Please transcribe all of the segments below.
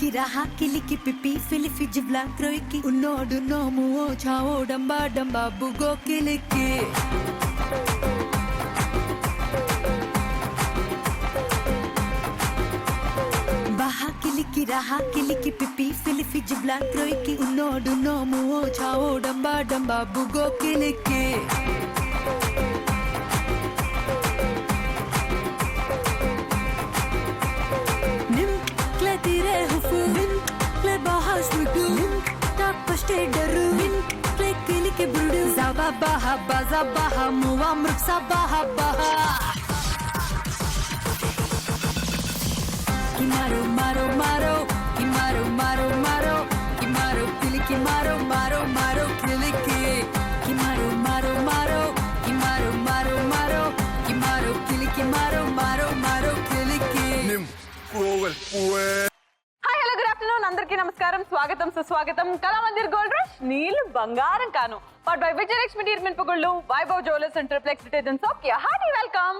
Raha kiliki pipi filifi jibla kroiki unodu nomu o chao damba damba bugo kiliki Baha kiliki raha kiliki pipi filifi jibla kroiki unodu nomu o chao damba damba bugo kiliki Baha baza baha muwa mruksa baha baha Kimaro maro maro Kimaro maro maro Kimaro kiliki maro maro maro kiliki Kimaro maro maro Kimaro maro maro Kimaro kiliki maro maro maro kiliki Nim Rovel అందరికీ నమస్కారం స్వాగతం సుస్వాగతం Kalamandir gold rush నీళ్ళు బంగారం కాను but by Vijayalakshmi డీర్మెంట్ పగుళ్ళు Vaibhav jewellers and triplex detergents okay hearty welcome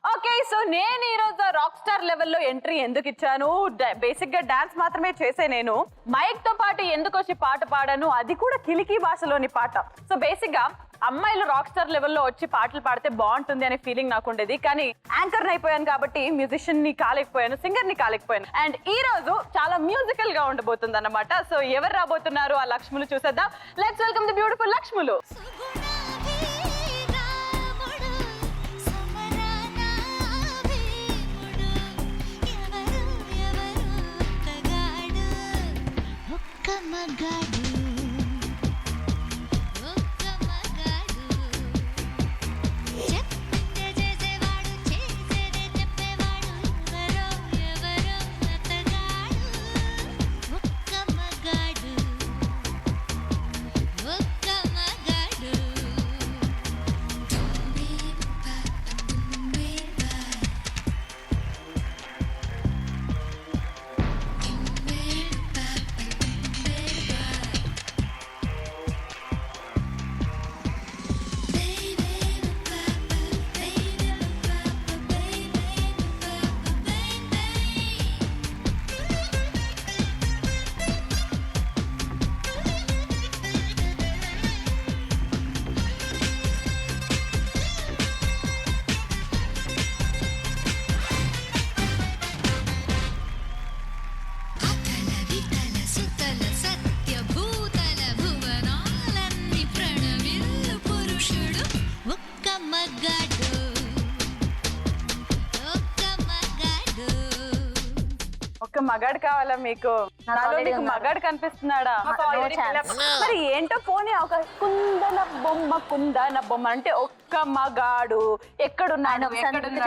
okay so నేను ఈరోజు రాక్ స్టార్ లెవెల్లో ఎంట్రీ ఎందుకు ఇచ్చాను బేసిక్ గా డాన్స్ మాత్రమే చేసే నేను మైక్ తో పాటు ఎందుకు వచ్చి పాట పాడాను అది కూడా కిలికి భాషలోని పాట సో బేసిక్ గా అమ్మాయిలు రాక్ స్టార్ లెవెల్లో వచ్చి పాటలు పాడితే బాగుంటుంది అనే ఫీలింగ్ నాకు ఉండేది కానీ యాంకర్ అయిపోయాను కాబట్టి మ్యూజిషియన్ ని కాలేకపోయాను సింగర్ ని కాలేకపోయాను అండ్ ఈ రోజు చాలా మ్యూజికల్ గా ఉండబోతుంది అన్నమాట సో ఎవరు రాబోతున్నారు ఆ లక్ష్ములు చూసేద్దాం లెట్స్ వెల్కమ్ ది బ్యూటిఫుల్ లక్ష్ములు ఒక్క మగాడు కావాలా మీకు నాలో నీకు మగాడు కనిపిస్తున్నాడా మరి ఏంటో పోనీ ఒక కుందన బొమ్మ అంటే ఒక్క మగాడు ఎక్కడున్నాడు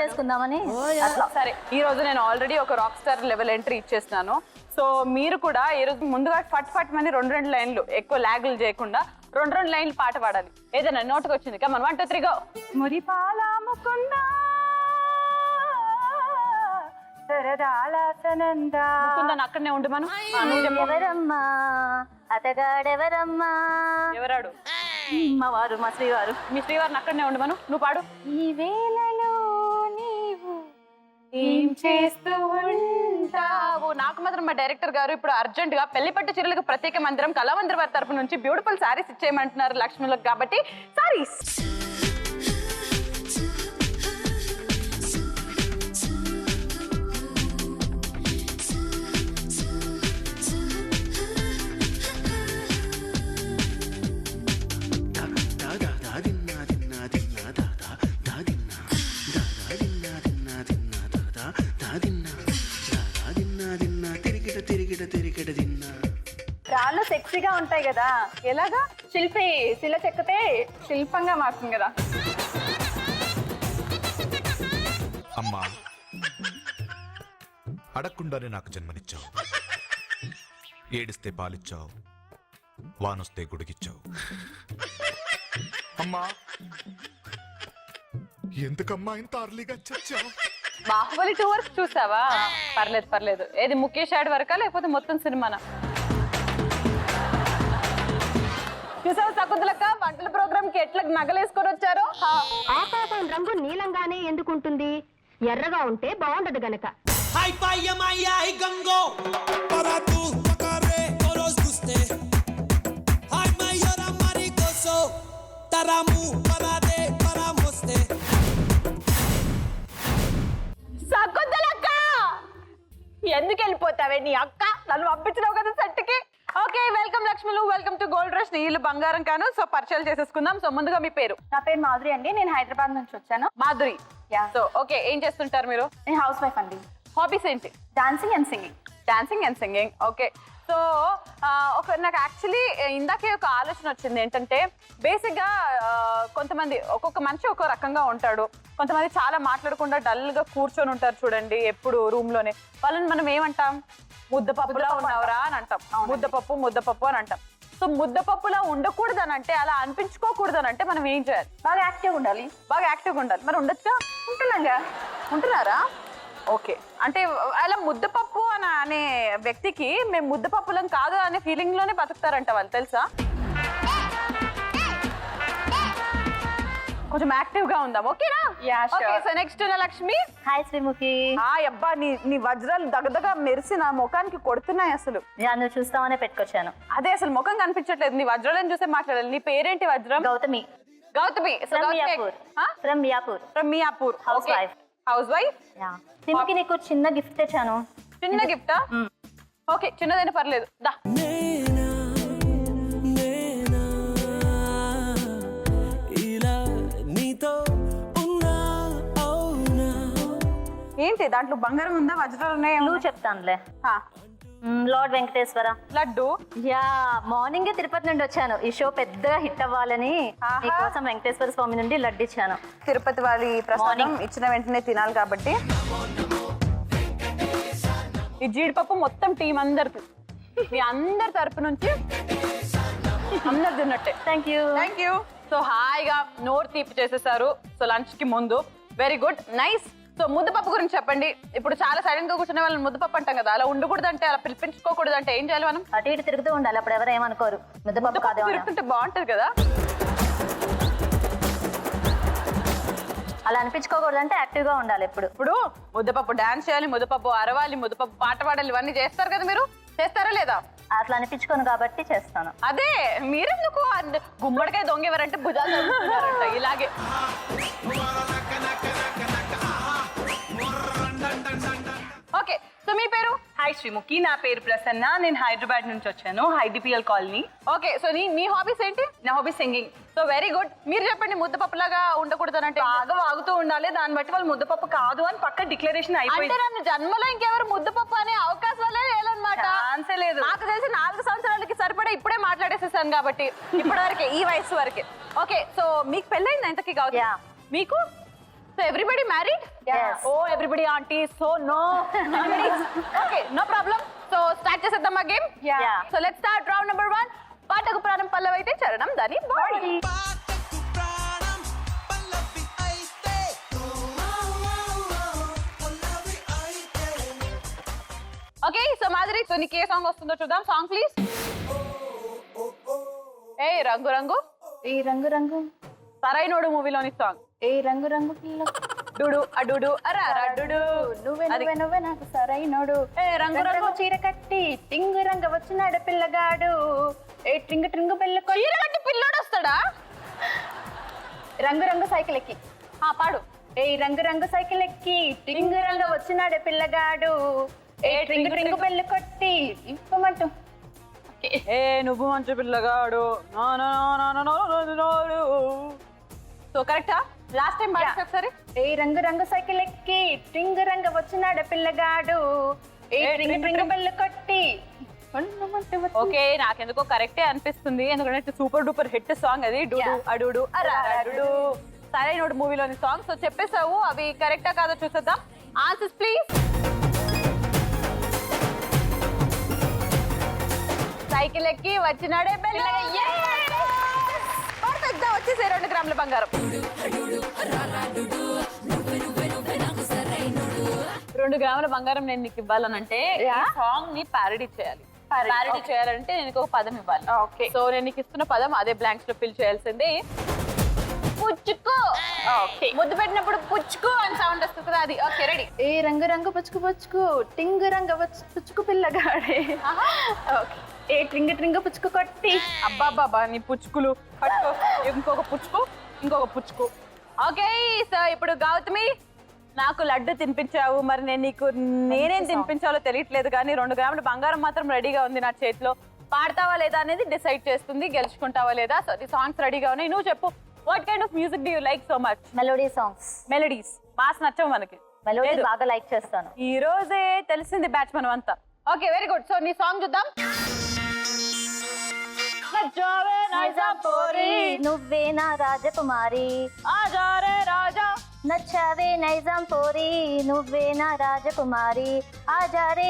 చేసుకుందామని సరే ఈ రోజు నేను ఆల్రెడీ ఒక రాక్ స్టార్ లెవెల్ ఎంట్రీ ఇచ్చేస్తున్నాను సో మీరు కూడా ఈ రోజు ముందుగా ఫట్ ఫట్ మంది రెండు లైన్లు ఎక్కువ లాగులు చేయకుండా రెండు లైన్లు పాట పాడాలి ఏదైనా నోటుకు వచ్చింది కమన్ 1 2 3 గో మురిపాలముకున్నా అక్కడనే ఉండు మనం ఎవరమ్మా అతగాడెవరమ్మా ఎవరాడు మా వారు మా శ్రీవారు మీ శ్రీవారిని అక్కడనే ఉండు మనం నువ్వు పాడు ఈ వేళలో నీవు ఏం చేస్తూ ఉంటావు నాకు మాత్రం మా డైరెక్టర్ గారు ఇప్పుడు అర్జెంట్ గా పెళ్లిపట్టు చీరలకు ప్రత్యేక మందిరం కళామందిర్ వారి తరపు నుంచి బ్యూటిఫుల్ సారీస్ ఇచ్చేయమంటున్నారు లక్ష్మిలకు కాబట్టి సారీస్ రాళ్ళు సెక్సీగా ఉంటాయి కదా ఎలాగా శిల్పి శిల చెక్కతే శిల్పంగా మారుతుంది కదా అమ్మా అడగకుండానే నాకు జన్మనిచ్చావు. ఏడిస్తే పాలిచ్చావు, వానొస్తే గుడిగిచ్చావు. అమ్మా, ఎందుకమ్మా ఇంత అర్లీగా చచ్చావు? బాహుబలి 2 వరకు చూసావా? పర్లేదు పర్లేదు. ఏది ముఖేష్ యాడ్ వరకా లేకపోతే మొత్తం సినిమానా? చూసావు శకుంతలక్క వంటల ప్రోగ్రామ్ కి ఎట్లా నగలేసుకొని వచ్చారో. ఆకాశం రంగు నీలంగానే ఎందుకుంటుంది? ఎర్రగా ఉంటే బాగుండదు గనక. Ay, vaya, maya, y gango. Para tú, tocaré, toros guste. Ay, mayora, maricoso. Taramu, para de, para moste. శకుంతలక్క ఎందుకు వెళ్ళిపోతావే నీ అక్క? నన్ను పంపించినావు కదా సెట్కి. ఓకే, వెల్కమ్ లక్ష్మిలు, వెల్కమ్ టు గోల్డ్ రష్. నీళ్ళు బంగారం కాను. సో పరిచయాలు చేసేసుకుందాం. సో ముందుగా మీ పేరు? నా పేరు మాధురి అండి. నేను హైదరాబాద్ నుంచి వచ్చాను. మాధురి. Yeah. సో ఓకే, ఏం చేస్తుంటారు మీరు? నేను హౌస్ వైఫ్ అండి. హాబీస్ ఏంటి? Dancing and singing. Dancing and singing. Okay. So నాకు యాక్చువల్లీ ఇందాకే ఒక ఆలోచన వచ్చింది. ఏంటంటే బేసిక్గా కొంతమంది ఒక్కొక్క మనిషి ఒక్కో రకంగా ఉంటాడు. కొంతమంది చాలా మాట్లాడకుండా డల్గా కూర్చొని ఉంటారు చూడండి, ఎప్పుడు రూమ్లోనే. వాళ్ళని మనం ఏమంటాం? ముద్దపప్పులా ఉన్నావురా అని అంటాం. ముద్దపప్పు అని అంటాం. సో ముద్దపప్పులా ఉండకూడదు అని అంటే, అలా అనిపించుకోకూడదు అని అంటే మనం ఏం చేయాలి? బాగా యాక్టివ్గా ఉండాలి. బాగా యాక్టివ్గా ఉండాలి. మరి ఉండొచ్చుగా? ఉంటున్నాగా. ఉంటున్నారా? ఓకే. అంటే అలా ముద్దపప్పు అని అనే వ్యక్తికి మేము ముద్దపప్పులం కాదు అనే ఫీలింగ్ లోనే బతుకుతారంట వాళ్ళు, తెలుసా? కొంచెం యాక్టివ్ గా ఉందాం, ఓకేనా? Okay. So next Lakshmi. Hi Sreemukhi. అబ్బా, నీ వజ్రాలు దగదగా మెరిసి నా ముఖానికి కొడుతున్నాయి అసలు. నువ్వు చూస్తామనే పెట్టుకొచ్చాను. అదే అసలు ముఖం కనిపించట్లేదు. నీ వజ్రాలను చూసే మాట్లాడాలి. నీ పేరేంటి? వజ్రం. Gautami. Gautami from Miyapur. From Miyapur. House wife. House wife. Sreemukhi, నీకు చిన్న గిఫ్ట్ తెచ్చాను. చిన్న గిఫ్టా? ఓకే, చిన్నదైనా పర్లేదు. దా. Nena, nena, ila nito una auna. ఏంటి దాంట్లో? బంగారం ఉందా? వజ్రాలు ఉన్నాయా? నువ్వు చెప్తానులే. ఆ, lord Venkateswara. Laddu. Yeah, morning Tirupati నుండి వచ్చాను. ఈ షో పెద్దగా హిట్ అవ్వాలని ఆహా. నీకోసం వెంకటేశ్వర స్వామి నుండి లడ్డు ఇచ్చాను. తిరుపతి వారి ప్రసాదం Morning. ఇచ్చిన వెంటనే తినాలి కాబట్టి. ఈ జీడిపప్పు మొత్తం టీం అందరికి, మీ అందరి తరపు నుంచి అందరు తిన్నట్టే. Thank you. Thank you. So హాయిగా నోరు తీపి చేసేసారు. సో లంచ్ కి ముందు. Very good, nice. సో ముద్దపప్పు గురించి చెప్పండి. ఇప్పుడు చాలా సైలెంట్ గా కూర్చునే వాళ్ళని ముద్దపప్పు అంటాం కదా, అలా ఉండకూడదు అంటే, అలా పిలిపించుకోకూడదు అంటే ఏం చేయాలి మనం? అటు ఇటు తిరుగుతూ ఉండాలి, అప్పుడు ఎవరు ఏమనుకోరు. ముద్దపప్పు కాదు. తిరుగుతుంటే బాగుంటది కదా. అలా అనిపించుకోకూడదు అంటే యాక్టివ్ గా ఉండాలి ఎప్పుడు. ఇప్పుడు ముద్దపప్పు డాన్స్ చేయాలి, ముద్దపప్పు అరవాలి, ముద్దపప్పు పాట పాడాలి, ఇవన్నీ చేస్తారు కదా. మీరు చేస్తారా లేదా? అట్లా అనిపించుకోను కాబట్టి చేస్తాను. అదే మీరెందుకు గుమ్మడికాయ దొంగ ఎవరంటే భుజాలు తడుపుతున్నారంట ఇలాగే. ఓకే. సో మీ పేరు? హాయ్ శ్రీముఖి, నా పేరు ప్రసన్న. నేను హైదరాబాద్ నుంచి వచ్చాను, హైడిపిఎల్ కాలనీ. ఓకే. సో మీ హాబీస్ ఏంటి? నా hobby singing. So very good. మీరు చెప్పండి, ముద్దపప్పులాగా ఉండకూడదు అంటే? బాగా వాగుతూ ఉండాలి, దాన్ని బట్టి వాళ్ళు ముద్దపప్పు కాదు అని పక్క డిక్లరేషన్ అంటే అయిపోయింది. నన్ను జన్మలో ఇంకెవరు ముద్దపప్పు అనే అవకాశాలే లేదన్నమాట. ఛాన్సే లేదు. నాకు తెలిసి 4 సంవత్సరాలకి సరిపడా ఇప్పుడే మాట్లాడేసేసాను కాబట్టి, ఇప్పటివరకే, ఈ వయసు వరకే. ఓకే. సో మీకు పెళ్ళైంది ఎంతకి కావచ్చు? Yeah. మీకు? So everybody married? Yes. Oh, everybody aunties. So no. Okay, no problem. So start చేసేద్దాం ఆ game. Yeah. So let's start round number 1. పాటకు ప్రాణం పల్లవైతే చరణం దాని body. Paataku pranam, pallavi aite. Pallavi aite. Okay. So Madhuri, so నీకు ఏ song వస్తుందో చూద్దాం. Song please. ఏ రంగు రంగు ఈ రంగు రంగు సరైనోడు మూవీలోని సాంగ్. ఏ రంగు రంగు పిల్ల డుడు అడుడు అరా డుడు. నువ్వే అది. నువ్వే నువ్వే నాకు సరైనోడు. ఏ రంగు రంగు చీర కట్టి టింగు రంగ వచ్చినాడు పిల్లగాడు. ఏ ట్రింగు ట్రింగు బెల్లు కొట్టి చీర కట్టి పిల్లోడు వస్తాడా? రంగు రంగు సైకిల్ ఎక్కి పాడు. ఏ రంగు రంగు సైకిల్ ఎక్కి టింగు రంగ వచ్చినాడు పిల్లగాడు. ఏ ట్రింగు ట్రింగు బెల్లు కొట్టి ఇప్పమంటూ. ఏ నువ్వు మంచి పిల్లగాడు. సో కరెక్టా? లాస్ట్ టైం పాడి ఒకసారి. ఏ రంగు రంగు సైకిల్ ఎక్కి టింగు రంగ వచ్చినాడు పిల్లగాడు. ఏ ట్రింగు ట్రింగు బెల్లు కొట్టి ఓకే, నాకెందుకో కరెక్టే అనిపిస్తుంది, ఎందుకంటే సూపర్ డూపర్ హిట్ సాంగ్ అది. డుడు అడుడు అరాడు సరైనోడు మూవీలోని సాంగ్. సో చెప్పేసావు, అవి కరెక్టా కాదో చూసేద్దాం. Answers please. సైకిల్ ఎక్కి వచ్చినాడే పెద్ద వచ్చేసే 2 గ్రాముల బంగారం. 2 గ్రాముల బంగారం నేను నీకు ఇవ్వాలనంటే సాంగ్ ని ప్యారడీ చేయాలి. ప్యారడీ చేయాలంటే నేను ఒక పదం ఇవ్వాలి. ఓకే, సో నేను నీకు ఇస్తున్న పదం అదే బ్లాంక్స్ లో ఫిల్ చేయాల్సింది. పుచ్చుకు. ముద్దు పెట్టినప్పుడు పుచ్చుకు అని సౌండ్ వస్తుంది కదా, అది. Okay, ready. ఏ రంగు రంగు పుచ్చుకు పుచ్చుకు టింగు రంగు పుచ్చుకు పిల్లగాడే. ఓకే. ఏ ట్రింగు ట్రింగు పుచ్చుకు కొట్టి. అబ్బాబాబా నీ పుచ్చుకులు పట్టుకో. ఇంకొక పుచ్చుకు. ఓకే, సో ఇప్పుడు గౌతమి నాకు లడ్డు తినిపించావు. మరి నేను నీకు నేనేం తినిపించాలో తెలియట్లేదు, కానీ 2 గ్రాముల బంగారం మాత్రం రెడీగా ఉంది నా చేతిలో. పాడతావా లేదా అనేది డిసైడ్ చేస్తుంది, గెలుచుకుంటావా లేదా. సో ఈ సాంగ్స్ రెడీగా ఉన్నాయి. నువ్వు చెప్పు, what kind of music do you like so much? Melody songs. Melodies mass నచ్చవు మనకి. మెలోడీ బాగా లైక్ చేస్తాను. ఈ రోజే తెలిసింది బ్యాచ్ మనం అంతా. Okay, very good. సో నీ సాంగ్ చూద్దాం. నచ్చావే నైజాం పోరి, నువ్వే నా రాజకుమారి. ఆజారే రాజా. నచ్చావే నైజాం పోరి, నువ్వే నా రాజకుమారి. ఆజారే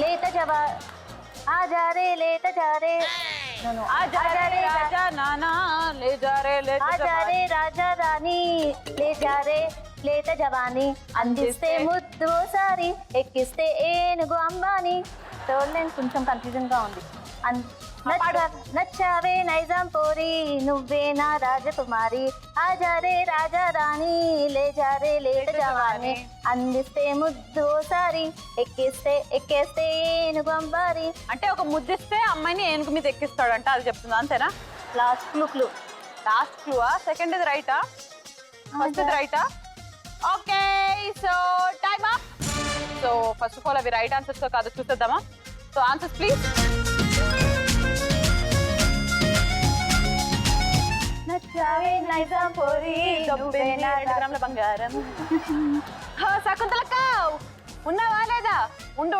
లేత జవా, ఆజారే లేత జారే. ఆజారే రాజా నానా లే జారే లేత ఆజారే రాజా రాణి, లే జారే లేత జవాని. అందిస్తే ముద్దు ఓసారి, ఎక్కిస్తే ఏనుగు అంబాని. థర్డ్ లైన్ కొంచెం కన్ఫ్యూజన్ గా ఉంది. నచ్చావే నైజాం పోరి, నువ్వే నా రాజకుమారి. ఆజారే రాజా రాణి, లే జారే లేత జవాని. అందిస్తే ముద్దు ఓసారి, ఎక్కేస్తే ఏనుగు అంబారి. అంటే ఒక ముద్దిస్తే అమ్మాయిని ఏనుగు మీద ఎక్కిస్తాడంట, అది చెప్తుందా? అంతేనా? Last clue. లాస్ట్ క్లూవా? సెకండ్ ఇది రైటా? ఫస్ట్ ఇది రైటా? Okay, so time up. So first of all అవి రైట్ ఆన్సర్స్ కాదు చూసేద్దామా? So answers please. నచ్చావే నైజాం పోరి, నువ్వే నా 2 గ్రాముల బంగారం. శకుంతలక్క ఉన్నావా లేదా? ఉండు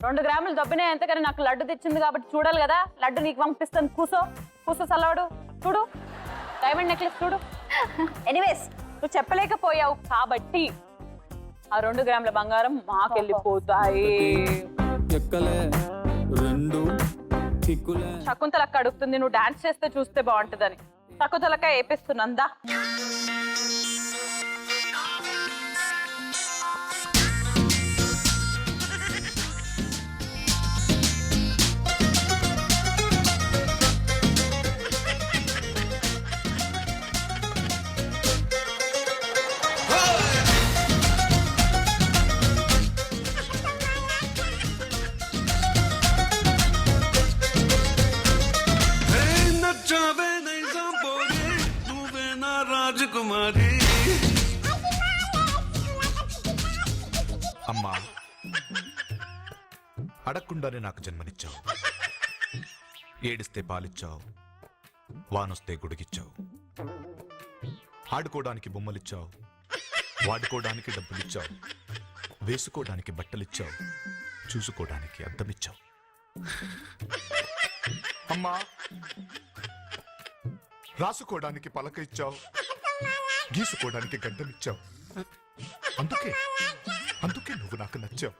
2 గ్రాములు దొబ్బినాయి అంతే, కానీ నాకు లడ్డు తెచ్చింది కాబట్టి చూడాలి కదా. లడ్డు నీకు పంపిస్తాను. కూసో సల్లవాడు. చూడు, డైమండ్ నెక్లెస్ చూడు. ఎనీవేస్, నువ్వు చెప్పలేకపోయావు కాబట్టి ఆ 2 గ్రాముల బంగారం మాకెళ్ళిపోతాయి. శకుంతలక్క అడుగుతుంది, నువ్వు డాన్స్ చేస్తే చూస్తే బాగుంటుందని. శకుంతలక్క ఏపిస్తున్నందా? రాజకుమారి. అమ్మా, అడగకుండానే నాకు జన్మనిచ్చావు. ఏడిస్తే పాలిచ్చావు, వానొస్తే గుడిగిచ్చావు. ఆడుకోవడానికి బొమ్మలిచ్చావు, వాడుకోవడానికి డబ్బులిచ్చావు. వేసుకోవడానికి బట్టలిచ్చావు, చూసుకోవడానికి అద్దమిచ్చావు. అమ్మా, రాసుకోవడానికి పలక ఇచ్చావు, గీసుకోవడానికి గడ్డమిచ్చావు. అందుకే నువ్వు నాకు నచ్చావు.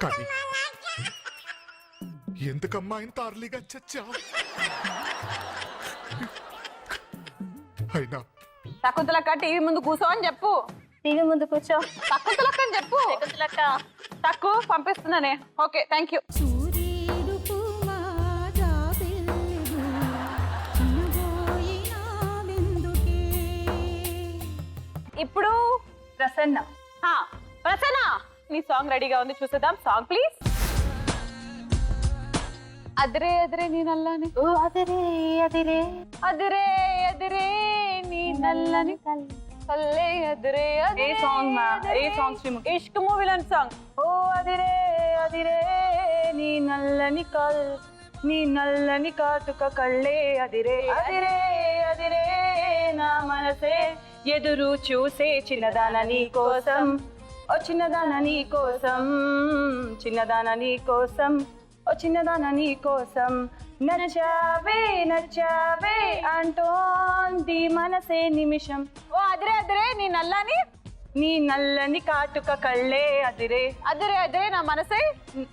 కానీ ఎందుకమ్మా ఇంత అర్లీగా చచ్చావు? అయినా శకుంతలక్క టీవీ ముందు కూర్చో అని చెప్పు. టీవీ ముందు కూర్చో. శకుంతలక్క అని చెప్పు. తక్కువ పంపిస్తున్నానే. Okay, thank you. ఇప్పుడు ప్రసన్న. ప్రసన్న, నీ సాంగ్ రెడీగా ఉంది, చూసేద్దాం. Song please. అదిరే అదిరే నీ నల్లని, ఓ అదిరే అదిరే అదిరే అదిరే నీ నల్లని కల్లే. అదిరే ఏ సాంగ్ మా? ఏ సాంగ్? శ్రీముఖి ఇష్క్ మూవీలోని సాంగ్. ఓ అదిరే అదిరే నీ నల్లని నీ నల్లని కాటుక కళ్ళే. అదిరే అదిరే అదిరే నా మనసే ఎదురు చూసే చిన్నదాన నీ కోసం, ఓ చిన్నదాన నీ కోసం, చిన్నదాన నీ కోసం, ఓ చిన్నదాన నీ కోసం. నచ్చావే నచ్చావే అంటోంది మనసే నిమిషం. ఓ అదిరే అదిరే నీ నల్లని నీ నల్లని కాటుక కళ్ళే అదిరే అదిరే అదిరే నా మనసే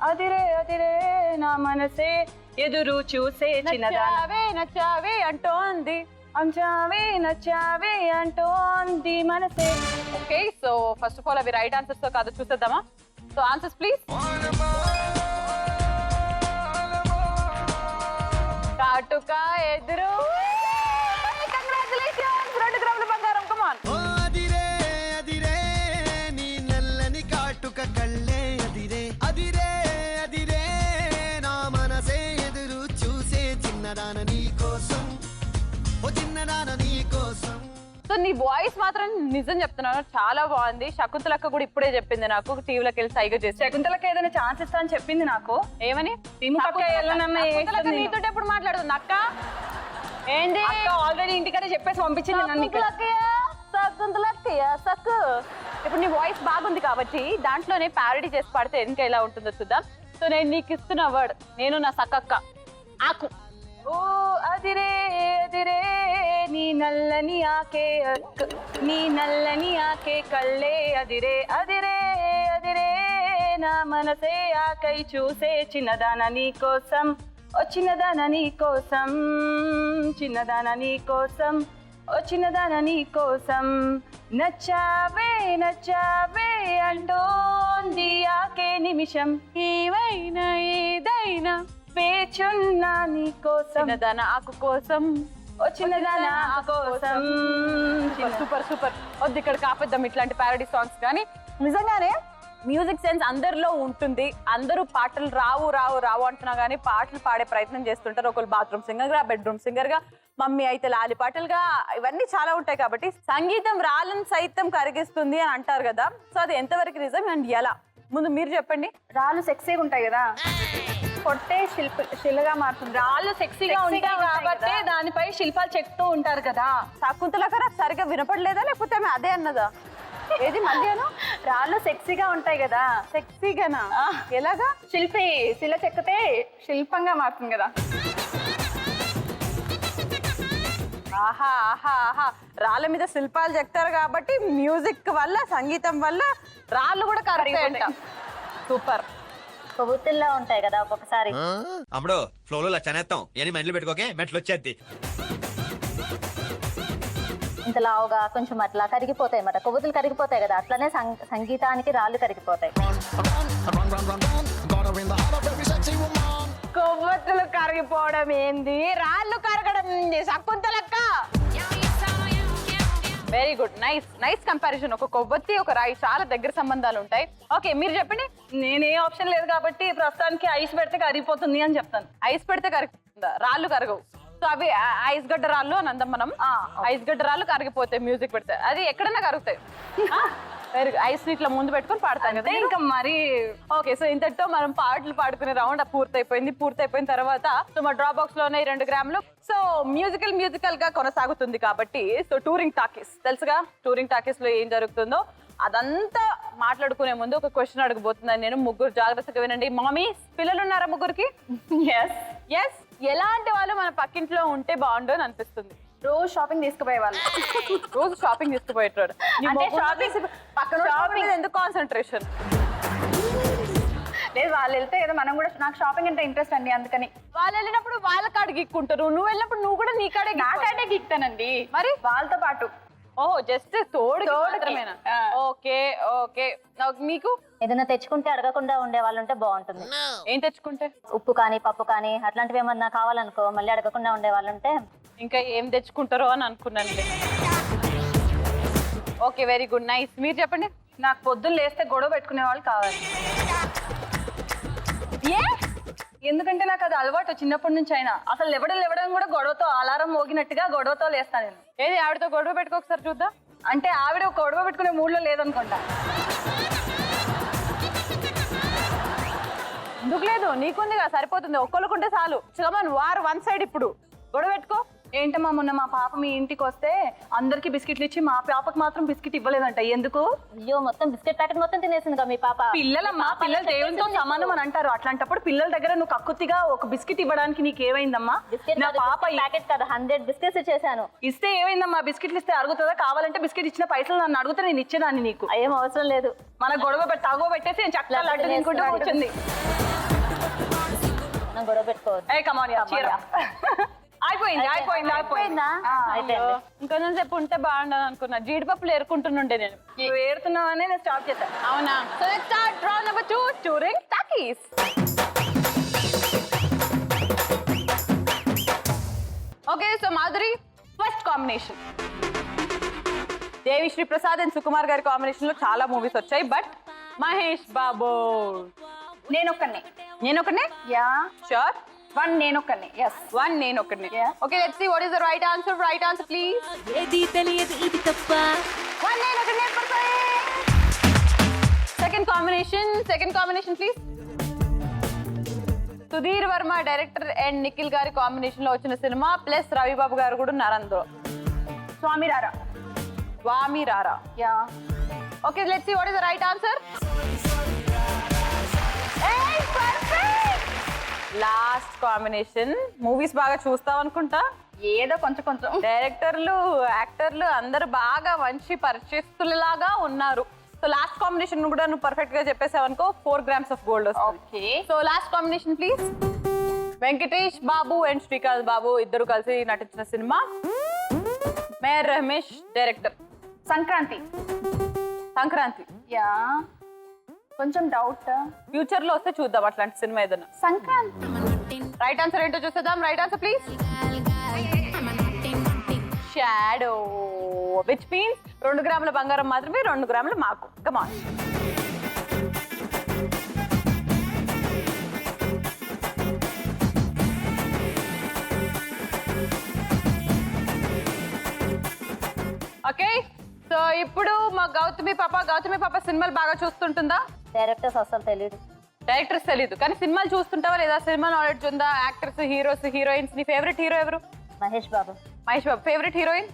అదిరే అదిరే నా మనసే ఎదురు చూసే చిన్నదాన నచ్చావే నచ్చావే అంటోంది. అంచావే నచ్చావే అంటోంది మనసే. Okay so first of all అవి రైట్ ఆన్సర్స్ తో కాదు చూసేద్దామా? So answers please. కాటుక ఎదురు. కంగ్రాచులేషన్స్ 2 గ్రాముల బంగారం. Come on. అదిరే అదిరే నీ నల్లని కాటుక కళ్ళే అదిరే అదిరే అదిరే నా మనసే ఎదురు చూసే చిన్నదాన నీ కోసం ఓ చిన్నదాన నీ కోసం. సో నీ వాయిస్ మాత్రం నిజం చెప్తున్నాను చాలా బాగుంది. శకుంతలక్క కూడా ఇప్పుడే చెప్పింది నాకు, టీవీలోకి వెళ్ళి సైగ చేసి. శకుంతలకి ఏదైనా ఛాన్స్ ఇస్తా అని చెప్పింది నాకు. ఏమని? శకుంతలక్క నీతో ఎప్పుడు మాట్లాడుతుంది అక్క? ఏంటి ఆల్రెడీ ఇంటికనే చెప్పేసి పంపించింది నన్ను ఇక్కడ. సక్కు. ఇప్పుడు నీ వాయిస్ బాగుంది కాబట్టి దాంట్లోనే ప్యారడీ చేసి పాడితే ఇంకా ఎలా ఉంటుందో చూద్దాం. సో నేను నీకు ఇస్తున్న వర్డ్, నేను నా సక్కక్క ఆకు. ఓ అదిరే అదిరే నీ నల్లని ఆకే నీ నల్లని ఆకే కళ్ళే అదిరే అదిరే అదిరే నా మనసే ఆకై చూసే చిన్నదాన నీ కోసం ఓ చిన్నదాన నీ కోసం చిన్నదాన నీ కోసం ఓ చిన్నదాన నీ కోసం నచ్చావే నచ్చావే అంటోంది ఆకే నిమిషం ఏవైనా ఏదైనా పేచున్నా నీ కోసం చిన్నదాన ఆకు కోసం ఓ చిన్నదాన ఆకు కోసం. Super super. వద్దు ఇక్కడ కాపేద్దాం ఇట్లాంటి ప్యారడీ సాంగ్స్. కానీ నిజంగానే మ్యూజిక్ సెన్స్ అందరిలో ఉంటుంది. అందరూ పాటలు రావు రావు రావు అంటున్నా కానీ పాటలు పాడే ప్రయత్నం చేస్తుంటారు. ఒకరు బాత్రూమ్ సింగర్ గా, బెడ్రూమ్ సింగర్ గా, మమ్మీ అయితే లాలి పాటలుగా, ఇవన్నీ చాలా ఉంటాయి. కాబట్టి సంగీతం రాళ్ళను సైతం కరిగిస్తుంది అని అంటారు కదా. సో అది ఎంతవరకు నిజం అండ్ ఎలా? ముందు మీరు చెప్పండి. రాళ్ళు సెక్సీగా ఉంటాయి కదా, కొట్టే శిలగా మారుతుంది. రాళ్ళు సెక్సీగా ఉంటాయి కాబట్టి దానిపై శిల్పాలు చెక్తూ ఉంటారు కదా. శకుంతలకర సరిగా వినపడలేదా లేకపోతే ఆమె అదే అన్నదా? ఏది మధ్యాహ్నం? రాళ్ళు సెక్సీగా ఉంటాయి కదా. సెక్సీగానా? ఎలాగా? శిల్పి శిల చెక్కితే శిల్పంగా మారుతుంది కదా. ఆహా ఆహా ఆహా. రాళ్ళ మీద శిల్పాలు చెక్తారు కాబట్టి మ్యూజిక్ వల్ల, సంగీతం వల్ల రాళ్ళు కూడా కరిగిపోతాయంట. సూపర్. కొవ్వొత్తుల్లో ఉంటాయి కదా ఒక్కొక్కసారి. అమ్మడు ఫ్లోలో లచ్చనేస్తాం అని మైండ్లో పెట్టుకోకే మెట్లు వచ్చేద్ది. ఇంత లావుగా కొంచెం అట్లా కరిగిపోతాయి అన్నమాట. కొవ్వొత్తులు కరిగిపోతాయి కదా, అట్లనే సంగీతానికి రాళ్ళు కరిగిపోతాయి. కొవ్వొత్తులు కరిగిపోవడం ఏంది, రాళ్ళు కరగడం ఏంది శకుంతలక్క? Very good, nice nice comparison. ఒక కొవ్వొత్తి ఒక రాయి చాలా దగ్గర సంబంధాలు ఉంటాయి. ఓకే మీరు చెప్పండి. నేనే ఆప్షన్ లేదు కాబట్టి ప్రస్తుతానికి ఐస్ పెడితే కరిగిపోతుంది అని చెప్తాను. ఐస్ పెడితే కరుగుతుందా? రాళ్ళు కరగవు. సో అవి ఐస్ గడ్డ రాళ్ళు అని అందాం మనం. ఐస్ గడ్డ రాళ్ళు కరిగిపోతాయి మ్యూజిక్ పెడితే. అది ఎక్కడన్నా కరుగుతాయి. Very good. ఐస్ ఇట్లా ముందు పెట్టుకొని పాడతాం కదా ఇంకా మరి. ఓకే సో ఇంతటితో మనం పాటలు పాడుకునే రౌండ్ పూర్తయిపోయింది. పూర్తయిపోయిన తర్వాత సో మా డ్రాప్ బాక్స్ లో ఉన్నాయి 2 గ్రాములు. సో మ్యూజికల్ గా కొనసాగుతుంది కాబట్టి సో టూరింగ్ టాకీస్ తెలుసుగా. టూరింగ్ టాకీస్ లో ఏం జరుగుతుందో అదంతా మాట్లాడుకునే ముందు ఒక క్వశ్చన్ అడగబోతున్నాను నేను. ముగ్గురు జాగ్రత్తగా వినండి. మామీ పిల్లలు ఉన్నారా ముగ్గురికి? Yes yes. ఎలాంటి వాళ్ళు మన పక్కింట్లో ఉంటే బాగుండు అని అనిపిస్తుంది? రోజు షాపింగ్ తీసుకుపోయే వాళ్ళు. రోజు షాపింగ్ తీసుకుపోయేటాడు. అంటే షాపింగ్ పక్కన ఎందుకు కాన్సన్ట్రేషన్? లేదు, వాళ్ళు వెళ్తే ఏదో మనం కూడా, నాకు షాపింగ్ అంటే ఇంట్రెస్ట్ అండి అందుకని. వాళ్ళు వెళ్ళినప్పుడు వాళ్ళ కాడ గిక్కుంటారు, నువ్వు వెళ్ళినప్పుడు నువ్వు కూడా నీ కాడే. నా కాడే గిక్తానండి మరి వాళ్ళతో పాటు. ఓహో జస్ట్ తోడు తోడుకి. మాత్రమేనా? Okay okay. మీకు ఏదైనా తెచ్చుకుంటే అడగకుండా ఉండే వాళ్ళు ఉంటే బాగుంటుంది. ఏం తెచ్చుకుంటే? ఉప్పు కానీ పప్పు కానీ అట్లాంటివి ఏమన్నా కావాలనుకో మళ్ళీ అడగకుండా ఉండే వాళ్ళు ఉంటే. ఇంకా ఏం తెచ్చుకుంటారో అని అనుకున్నాను. Okay very good, nice. మీరు చెప్పండి. నాకు పొద్దున్న లేస్తే గొడవ పెట్టుకునే వాళ్ళు కావాలి. ఎందుకంటే నాకు అది అలవాటు చిన్నప్పటి నుంచి. అయినా అసలు లేవడం కూడా గొడవతో, అలారం మోగినట్టుగా గొడవతో లేస్తాను నేను. ఏది ఆవిడతో గొడవ పెట్టుకోకసారి చూద్దాం. అంటే ఆవిడ గొడవ పెట్టుకునే మూడ్లో లేదనుకుంటా. ఎందుకు లేదు, నీకుందిగా సరిపోతుంది. ఒక్కళ్ళకుంటే చాలు. చమన్ వార్ వన్ సైడ్. ఇప్పుడు గొడవ పెట్టుకో. ఏంటమ్మా మొన్న మా పాప మీ ఇంటికి వస్తే అందరికి బిస్కెట్లు ఇచ్చి మా పాపకు మాత్రం బిస్కెట్ ఇవ్వలేదంట, ఎందుకు? అయ్యో మొత్తం బిస్కెట్ ప్యాకెట్ మొత్తం తినేసింది కదా మీ పాప. పిల్లలమ్మా, పిల్లలు దేవునితో సమానం అని అంటారు. అట్లాంటప్పుడు పిల్లల దగ్గర నువ్వు కక్కుతిగా ఒక బిస్కెట్ ఇవ్వడానికి నీకేమైందమ్మా? నా పాప ప్యాకెట్ కదా 100 బిస్కెట్స్ ఇచ్చేసాను. ఇస్తే ఏమైందమ్మా? బిస్కెట్లు ఇస్తే అరుగుతుందా? కావాలంటే బిస్కెట్ ఇచ్చిన పైసలు నన్ను అడిగితే నేను ఇచ్చేదాన్ని నీకు. ఏం అవసరం లేదు. మన గొడవ తగవ పెట్టేసి నేను చక్కగా లడ్డు తినుకుంటూ కూర్చుంది. మనం గొడవ పెట్టుకోవద్దు. ఏ కమాన్ అయిపోయింది అయిపోయింది అయిపోయిందా? అయిపోయింది. ఇంకొంచెం సేపు ఉంటే బాగుండదు అనుకున్నా. జీడిపప్పులు ఏరుకుంటుండే నేను. నువ్వు ఏడుతున్నావని నేను స్టాప్ చేశాను. అవునా? So let's start round number 2 touring Takis. ఓకే, so Madhuri first combination. Devi Sri Prasad and Sukumar గారి కాంబినేషన్ లో చాలా మూవీస్ వచ్చాయి, but Mahesh Babu Nenokkadine yeah sure 1 Nenokkadine. Yes 1 Nenokkadine. Okay, let's see what is the right answer. Right answer please. ఏది తెలియదు ఇది తప్ప 1 Nenokkadine. Second combination please. Sudheer Varma director and Nikhil గారి కాంబినేషన్ లో వచ్చిన సినిమా ప్లస్ రవిబాబు గారు కూడా ఉన్నారు అందులో. వామి రారా. Yeah okay, let's see what is the right answer. Last combination. Movies బాగా చూస్తావు అనుకుంటా. ఏదో కొంచెం కొంచెం. డైరెక్టర్లు, యాక్టర్లు అందరు బాగా మంచి పరిచయస్తులలాగా ఉన్నారు. సో లాస్ట్ కాంబినేషన్ కూడా నువ్వు పర్ఫెక్ట్ గా చెప్పేసావు అనుకో 4 grams of gold వస్తుంది. Okay, so last combination please. Venkatesh Babu and Srikanth Babu ఇద్దరు కలిసి నటించిన సినిమా mayor Ramesh director. Sankranti. Yeah కొంచెం డౌట్. ఫ్యూచర్ లో వస్తే చూద్దాం అట్లాంటి సినిమా ఏదైనా. సంక్రాంతి. రైట్ ఆన్సర్ ఏంటో చూసేద్దాం. Right answer please. Shadow, which means 2 గ్రాముల బంగారం మాత్రమే 2 గ్రాములు మాకు. Come on. ఓకే, సో ఇప్పుడు మా గౌతమి పాప సినిమాలు బాగా చూస్తుంటుందా? డైరెక్టర్స్ అసలు తెలియదు. డైరెక్టర్స్ తెలీదు, కానీ సినిమాలు చూస్తుంటావా లేదా? సినిమా నాలెడ్జ్ ఉందా? Actors, heroes, heroines. నీ ఫేవరెట్ హీరో ఎవరు? Mahesh Babu. Favourite heroine?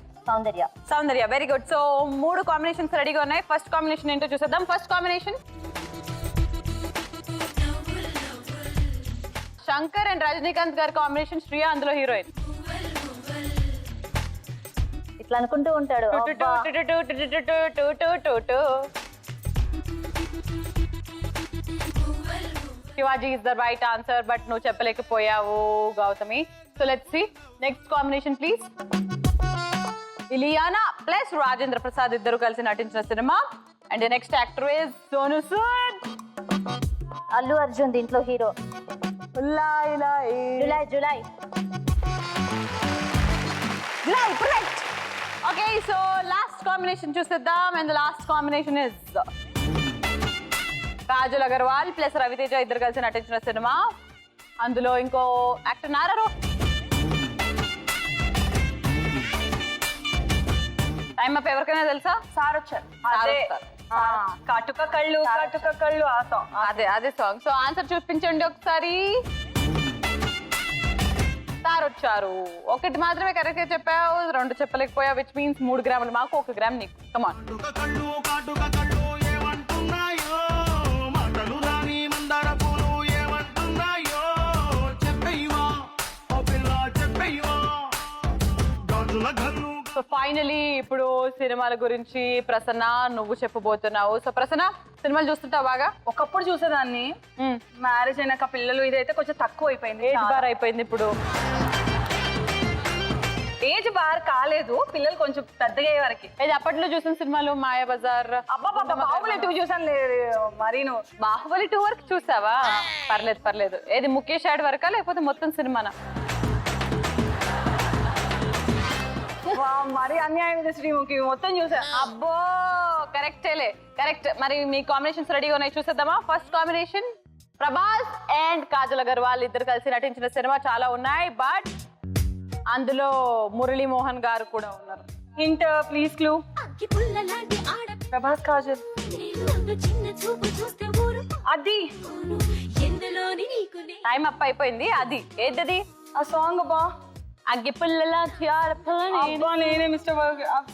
Soundarya. Very good. So 3 combinations రెడీగా ఉన్నాయి. ఫస్ట్ కాంబినేషన్ ఏంటో చూసేద్దాం. First combination Shankar and Rajinikanth గారి కాంబినేషన్. శ్రియా అందులో హీరోయిన్. ఇట్లా అనుకుంటూ ఉంటాడు. Sivaji is the right answer, but నువ్వు చెప్పలేకపోయావు Gautami. So let's see next combination please. Ileana plus Rajendra Prasad ఇద్దరు కలిసి నటించిన cinema and next actor is Sonu Sood. Allu Arjun దీంట్లో hero. July. Okay, so last combination చూసేద్దాం. And last combination is Kajal Aggarwal plus Raviteja ఇద్దరు కలిసి నటించిన సినిమా. అందులో ఇంకో యాక్టర్ నారారు. టైం అప్ ఎవరికైనా తెలుసా? సార్ వచ్చారు. కాటుక కళ్ళు ఆ సాంగ్. అదే సాంగ్. సో ఆన్సర్ చూపించండి ఒకసారి. సార్ వచ్చారు. ఒకటి మాత్రమే కరెక్ట్ గా చెప్పావు, 2 చెప్పలేకపోయావు. విచ్ మీన్స్ 3 గ్రాములు మాకు, 1 గ్రామ్ నీకు. కమాన్. సో ఫైనలీ ఇప్పుడు సినిమాల గురించి ప్రసన్న నువ్వు చెప్పబోతున్నావు. సో ప్రసన్న, సినిమాలు చూస్తుంటావు బాగా? ఒకప్పుడు చూసేదాన్ని. మ్యారేజ్ అయినాక పిల్లలు ఇదైతే కొంచెం తక్కువ అయిపోయింది. ఏజ్ బార్ అయిపోయింది ఇప్పుడు. ఏజ్ బార్ కాలేదు, పిల్లలు కొంచెం పెద్దగా అయ్యే వరకు. ఇది అప్పట్లో చూసిన సినిమాలు మాయాబజార్. బాహుబలి 2 చూసాను మరి. నువ్వు బాహుబలి 2 వరకు చూసావా? పర్లేదు. ఏది ముఖేష్ యాడ్ వరకా లేకపోతే మొత్తం సినిమానా? మరి అన్యాయం శ్రీముఖి మొత్తం చూసా. అబ్బో, కరెక్ట్. మరి మీ కాంబినేషన్స్ రెడీగా ఉన్నాయి, చూసేద్దామా? First combination Prabhas and Kajal Agarwal ఇద్దరు కలిసి నటించిన సినిమా చాలా ఉన్నాయి, బట్ అందులో మురళీ మోహన్ గారు కూడా ఉన్నారు. Hint please, clue. Prabhas Kajal. అది టైం అప్ అయిపోయింది. అది ఏంటది? ఆ సాంగ్ బా. అగ్గి పుల్లలా అబ్బా నేనే మిస్టర్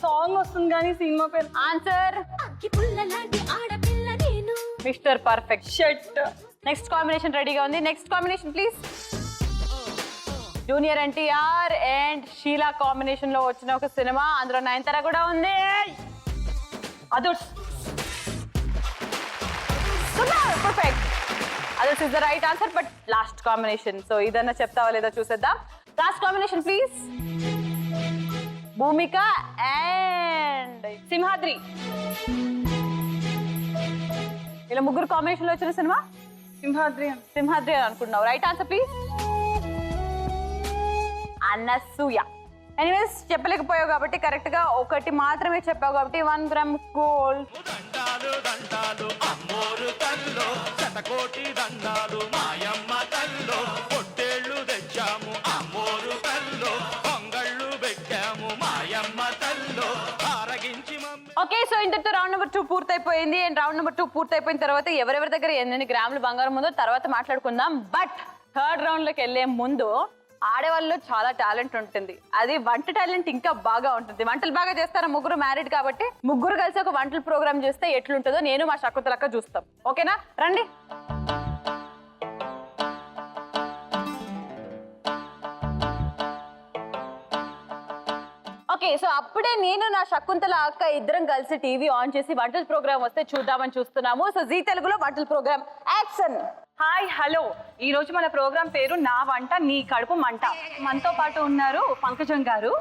సాంగ్ వస్తుంది కానీ సినిమా పేరు ఆన్సర్ మిస్టర్ పర్ఫెక్ట్. షట్. నెక్స్ట్ కాంబినేషన్ రెడీగా ఉంది. Next combination please. Junior NTR and Sheela combination లో వచ్చిన ఒక సినిమా, అందులో నయనతార కూడా ఉంది. Adhurs. Perfect. Adhurs is the right answer, but last combination. So ఇదన్నా చెప్తావా లేదా చూసేద్దాం. Last combination please. Bhumika and Simhadri. ఇలా ముగ్గురు కాంబినేషన్ లో వచ్చిన సినిమా సింహాద్రి. సింహాద్రి అని అనుకుంటున్నావు. Right answer please. Anasuya. Anyways చెప్పలేకపోయావు కాబట్టి కరెక్ట్ గా ఒకటి మాత్రమే చెప్పావు కాబట్టి 1 గ్రామ్ గోల్డ్. దండాలు దండాలు అమ్మోరు తల్లో శతకోటి దండాలు మాయమ్మ తల్లో పొట్టేళ్ళు తెచ్చాము అమ్మోరు తల్లో పొంగళ్ళు పెట్టాము మాయమ్మ తల్లో ఆరగించి మమ్మ. ఓకే, సో ఇంతటితో రౌండ్ నెంబర్ 2 పూర్తయిపోయింది. అండ్ రౌండ్ నెంబర్ 2 పూర్తయిపోయిన తర్వాత ఎవరెవరి దగ్గర ఎన్ని గ్రాములు బంగారం ఉందో తర్వాత మాట్లాడుకుందాం. బట్ థర్డ్ రౌండ్ లోకి వెళ్లే ముందు ఆడవాళ్ళు చాలా టాలెంట్ ఉంటుంది. అది వంట టాలెంట్ ఇంకా బాగా ఉంటుంది. వంటలు బాగా చేస్తారా? ముగ్గురు మ్యారీడ్ కాబట్టి ముగ్గురు కలిసి ఒక వంటల ప్రోగ్రామ్ చేస్తే ఎట్లుంటుందో నేను మా శకుంతలక్క చూస్తాం. ఓకేనా? రండి. ఓకే, సో అప్పుడే నేను నా శకుంతల అక్క ఇద్దరం కలిసి టీవీ ఆన్ చేసి వంటల ప్రోగ్రామ్ వస్తే చూద్దామని చూస్తున్నాము. సో జీ తెలుగులో వంటల ప్రోగ్రామ్ యాక్షన్. హాయ్ హలో, ఈ రోజు మన ప్రోగ్రామ్ పేరు నా వంట నీ కడుపు మంట. మనతో పాటు ఉన్నారు పంకజం గారు.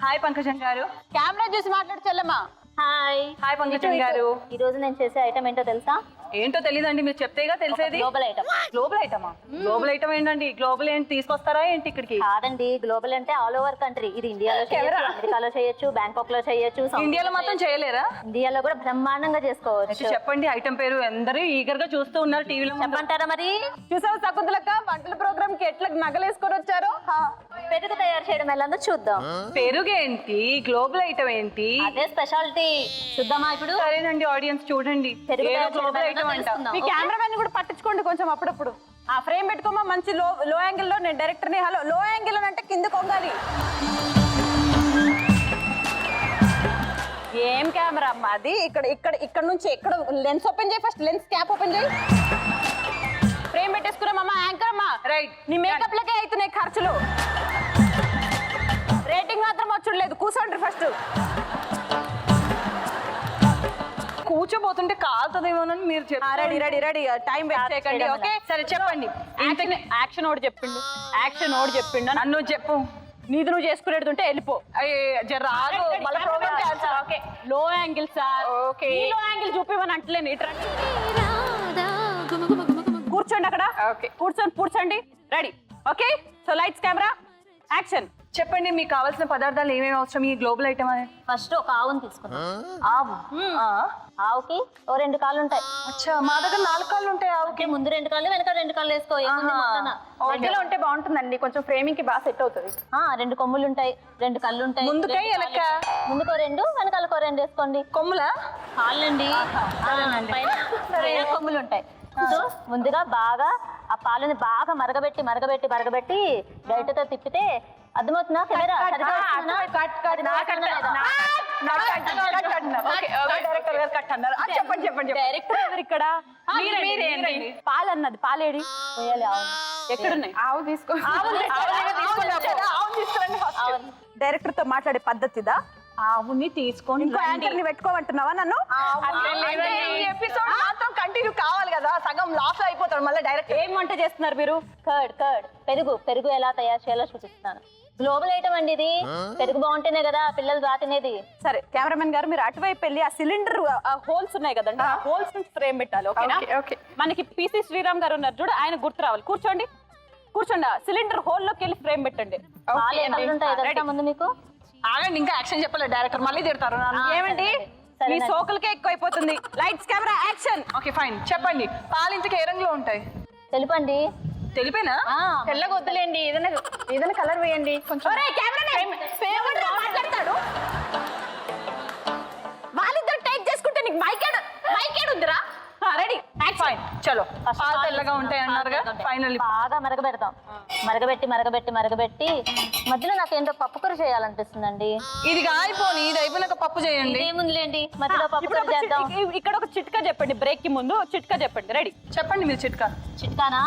హాయ్ పంకజం గారు. కెమెరా చూసి మాట్లాడు చెల్లమ్మా. హాయ్. హాయ్ పంకజం గారు. ఈ రోజు నేను చేసే ఐటమ్ ఏంటో తెలుసా? ఏంటో తెలియదండి, మీరు చెప్తేగా తెలిసేది. Global item. గ్లోబల్ ఐటమా? గ్లోబల్ ఐటమ్ ఏంటండి? గ్లోబల్ ఏంటి తీసుకొస్తారా ఏంటి ఇక్కడికి? కాదండి, గ్లోబల్ అంటే ఆల్ ఓవర్ కంట్రీ. ఇది ఇండియాలో చేయొచ్చు, అమెరికాలో చేయొచ్చు, బ్యాంకాక్ లో చేయొచ్చు, ఇండియాలో మాత్రం చేయలేరా? ఇండియాలో కూడా బ్రహ్మాండంగా చేసుకోవచ్చు. చెప్పండి ఐటమ్ పేరు. అందరూ ఈగర్ గా చూస్తూ ఉన్నారు టీవీలో. చెప్పంటారా మరి? చూసావు శకుంతలక్క వంటల ప్రోగ్రామ్ కి ఎట్లా నగలేసుకొని వచ్చారో. పెరుగు తయారు చేయడం ఎలాందో చూద్దాం. పెరుగు ఏంటి? గ్లోబల్ ఐటమ్ ఏంటి? అదే స్పెషాలిటీ. చూద్దామా ఇప్పుడు? సరేనండి, ఆడియన్స్ చూడండి. పెరుగు ఏదో తయారు గ్లోబల్ చేయడం ఐటమ్ అంట. తెలుసుకుందాం. మీ కెమెరామెన్ కూడా పట్టించుకోండి కొంచెం అప్పుడప్పుడు. ఆ ఫ్రేమ్ పెట్టుకోమా, మంచి లో యాంగిల్ లో. నేను డైరెక్టర్ ని. హలో, లో యాంగిల్ అంటే కింద కొంగాలి. ఏం కెమెరా అమ్మా అది? ఇక్కడ నుంచి ఎక్కడ లెన్స్ ఓపెన్ చేయి. ఫస్ట్ లెన్స్ క్యాప్ ఓపెన్ చేయి. ఫ్రేమ్ పెట్టేసుకున్నామమ్మా. యాంకర్ అమ్మా, రైట్. నీ మేకప్ లకే అవుతున్నాయి ఖర్చులు. రేటింగ్ మాత్రం వచ్చుడలేదు. కూర్చోండి ఫస్ట్. కూర్చోబోతుంటే కాలుతుందేమోనని మీరు చెప్పారు. Ready ready ready. Time waste చేయకండి. ఓకే, సరే చెప్పండి. యాక్షన్ ఒకటి చెప్పిండు. యాక్షన్ ఒకటి చెప్పిండు. నన్ను చెప్పు. నీది నువ్వు చేసుకునేది ఉంటే వెళ్ళిపో. జర ఆగు. మళ్ళీ programme cancel. Okay, low angle sir. Okay. Low angle చూపిమని అంటలేను. ఇట్రా కూర్చోండి అక్కడ. ఓకే, కూర్చోండి. Ready. Okay, so lights camera action. చెప్పండి మీకు కావాల్సిన పదార్థాలు ఏమేమి అవసరం ఈ గ్లోబల్ ఐటమ్ అనేది? ఫస్ట్ ఒక ఆవుని తీసుకున్నాం. ఆవు. ఆవుకి ఓ 2 కాళ్ళు ఉంటాయి. అచ్చా, మా దగ్గర 4 కాళ్ళు ఉంటాయి ఆవుకి. ఓకే, ముందు 2 కాళ్ళు, వెనక 2 కాళ్ళు వేసుకో. మధ్యలో ఉంటే బాగుంటుందండి, కొంచెం ఫ్రేమింగ్ కి బాగా సెట్ అవుతుంది. 2 కొమ్ములు ఉంటాయి, 2 కళ్ళు ఉంటాయి. ముందుకై వెనక? ముందుకో 2, వెనకాలకో 2 వేసుకోండి. కొమ్ములా? కాళ్ళండి. పైన కొమ్ములు ఉంటాయి. సో ముందుగా బాగా ఆ పాలని బాగా మరగబెట్టి గరిటెతో తిప్పితే అర్థమవుతుందా? కెమెరా చెప్పండి. డైరెక్టర్ ఎవరు ఇక్కడ? పాలు అన్నది. పాలేడి ఎక్కడున్నాయి? ఆవు తీసుకో. డైరెక్టర్ తో మాట్లాడే పద్ధతిదా? ఆవుని తీసుకొని ఇంకో యాంకర్ ని పెట్టుకోమంటున్నావా నన్ను? ఎపిసోడ్ మాత్రం కంటిన్యూ కావాలి కదా, సగం లాస్ అయిపోతాడు మళ్ళీ డైరెక్ట్. ఏం వంట చేస్తున్నారు మీరు? కర్డ్ పెరుగు ఎలా తయారు చేయాలో చూపిస్తున్నాను. గ్లోబల్ ఐటమ్ అండి ఇది. పెరుగు బాగుంటేనే కదా పిల్లలు తినేది. సరే కెమెరామెన్ గారు, మీరు అటువైపు వెళ్ళి ఆ సిలిండర్ హోల్స్ ఉన్నాయి కదండి, ఆ హోల్స్ నుంచి ఫ్రేమ్ పెట్టాలి. ఓకేనా? ఓకే. మనకి పిసి శ్రీరామ్ గారు ఉన్నారు చూడు, ఆయన గుర్తు రావాలి. కూర్చోండి. సిలిండర్ హోల్ లోకి వెళ్ళి ఫ్రేమ్ పెట్టండి. ముందు మీకు ఆగండి, ఇంకా యాక్షన్ చెప్పలేదు డైరెక్టర్, మళ్ళీ తిడతారు. ఏమండి మీ సోకులకే ఎక్కువ అయిపోతుంది. Lights camera action. Okay fine, చెప్పండి. పాలు ఇంతకు ఏ రంగులో ఉంటాయి? తెలుపండి. తెలిపేనా? తెల్లగా వద్దులేండి, ఏదైనా కలర్ వేయండి కొంచెం. మాట్లాడతాడు. వాళ్ళిద్దరు టేక్ చేసుకుంటే నీకు మైకేడ్ ఉందిరా. రెడీ ఫైన్ చలో పాలు తెల్లగా ఉంటాయి అన్నారుగా ఫైనల్ బాగా మరగబెడతాం. మరగబెట్టి మధ్యలో నాకేంటో పప్పు కూర చేయాలనిపిస్తుందండి. ఇది అయిపోయి ఇది అయిపోయినాక పప్పు చేయండి. ఏముందిలేండి, మధ్యలో పప్పు ఇప్పుడు కూర చేద్దాం. ఇక్కడ ఒక చిట్కా చెప్పండి, బ్రేక్ కి ముందు చిట్కా చెప్పండి. రెడీ? చెప్పండి మీరు చిట్కా. చిట్కానా?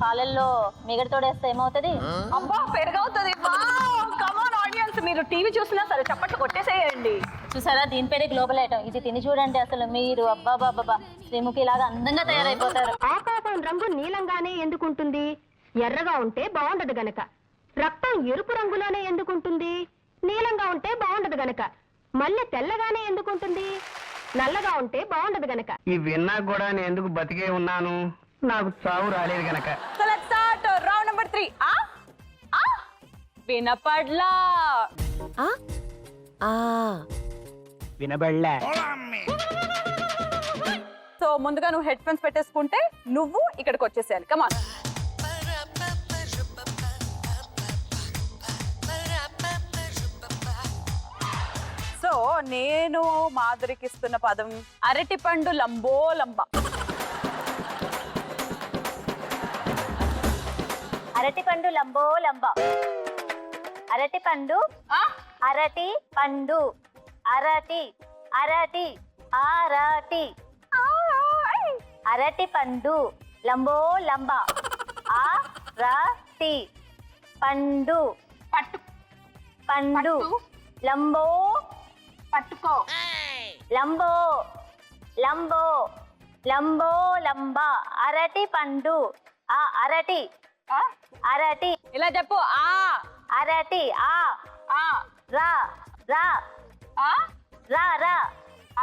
పాలల్లో మిగడి తోడేస్తే ఏమవుతుంది? అబ్బా పెరుగవుతుంది. కమాన్ ఆడియన్స్, మీరు టీవీ చూసినా సరే చప్పట్లు కొట్టేసేయండి. చూసారా, దీనిపైనే గ్లోబల్ ఐటమ్. ఇది తిని చూడండి, అసలు మీరు అబ్బాబాబా శ్రీముఖి లాగా అందంగా తయారైపోతారు. ఆకాశం రంగు నీలంగానే ఎందుకుంటుంది? ఎర్రగా ఉంటే బాగుండదు గనక. రక్తం ఎరుపు రంగులోనే ఎందుకుంటుంది? నీలంగా ఉంటే బాగుండదు గనక. మల్లె తెల్లగానే ఎందుకుంటుంది? నల్లగా ఉంటే బాగుండదు గనక. ఈ విన్నా కూడా నేను ఎందుకు బతికే ఉన్నాను? నాకు చావు రాలేదు గనక. So let's start round number 3. వినపడ్లా? వినబడలే. సో ముందుగా నువ్వు హెడ్ ఫోన్స్ పెట్టేసుకుంటే నువ్వు ఇక్కడికి వచ్చేసేయాలి. కమాన్. సో నేను మాధురికి ఇస్తున్న పదం అరటిపండు లంబో లంబ. అరటిపండు లంబో లంబ. అరటిపండు, అరటి పండు, అరటి అరటి అరటి అరటి పండు లంబో లంబ. అరటి పండు పట్టు పండు లంబో పట్టుకో లంబో లంబో లంబో లంబ. అరటి పండు అరటి అరటి ఇలా చెప్పు. అరటి రా రా రా రా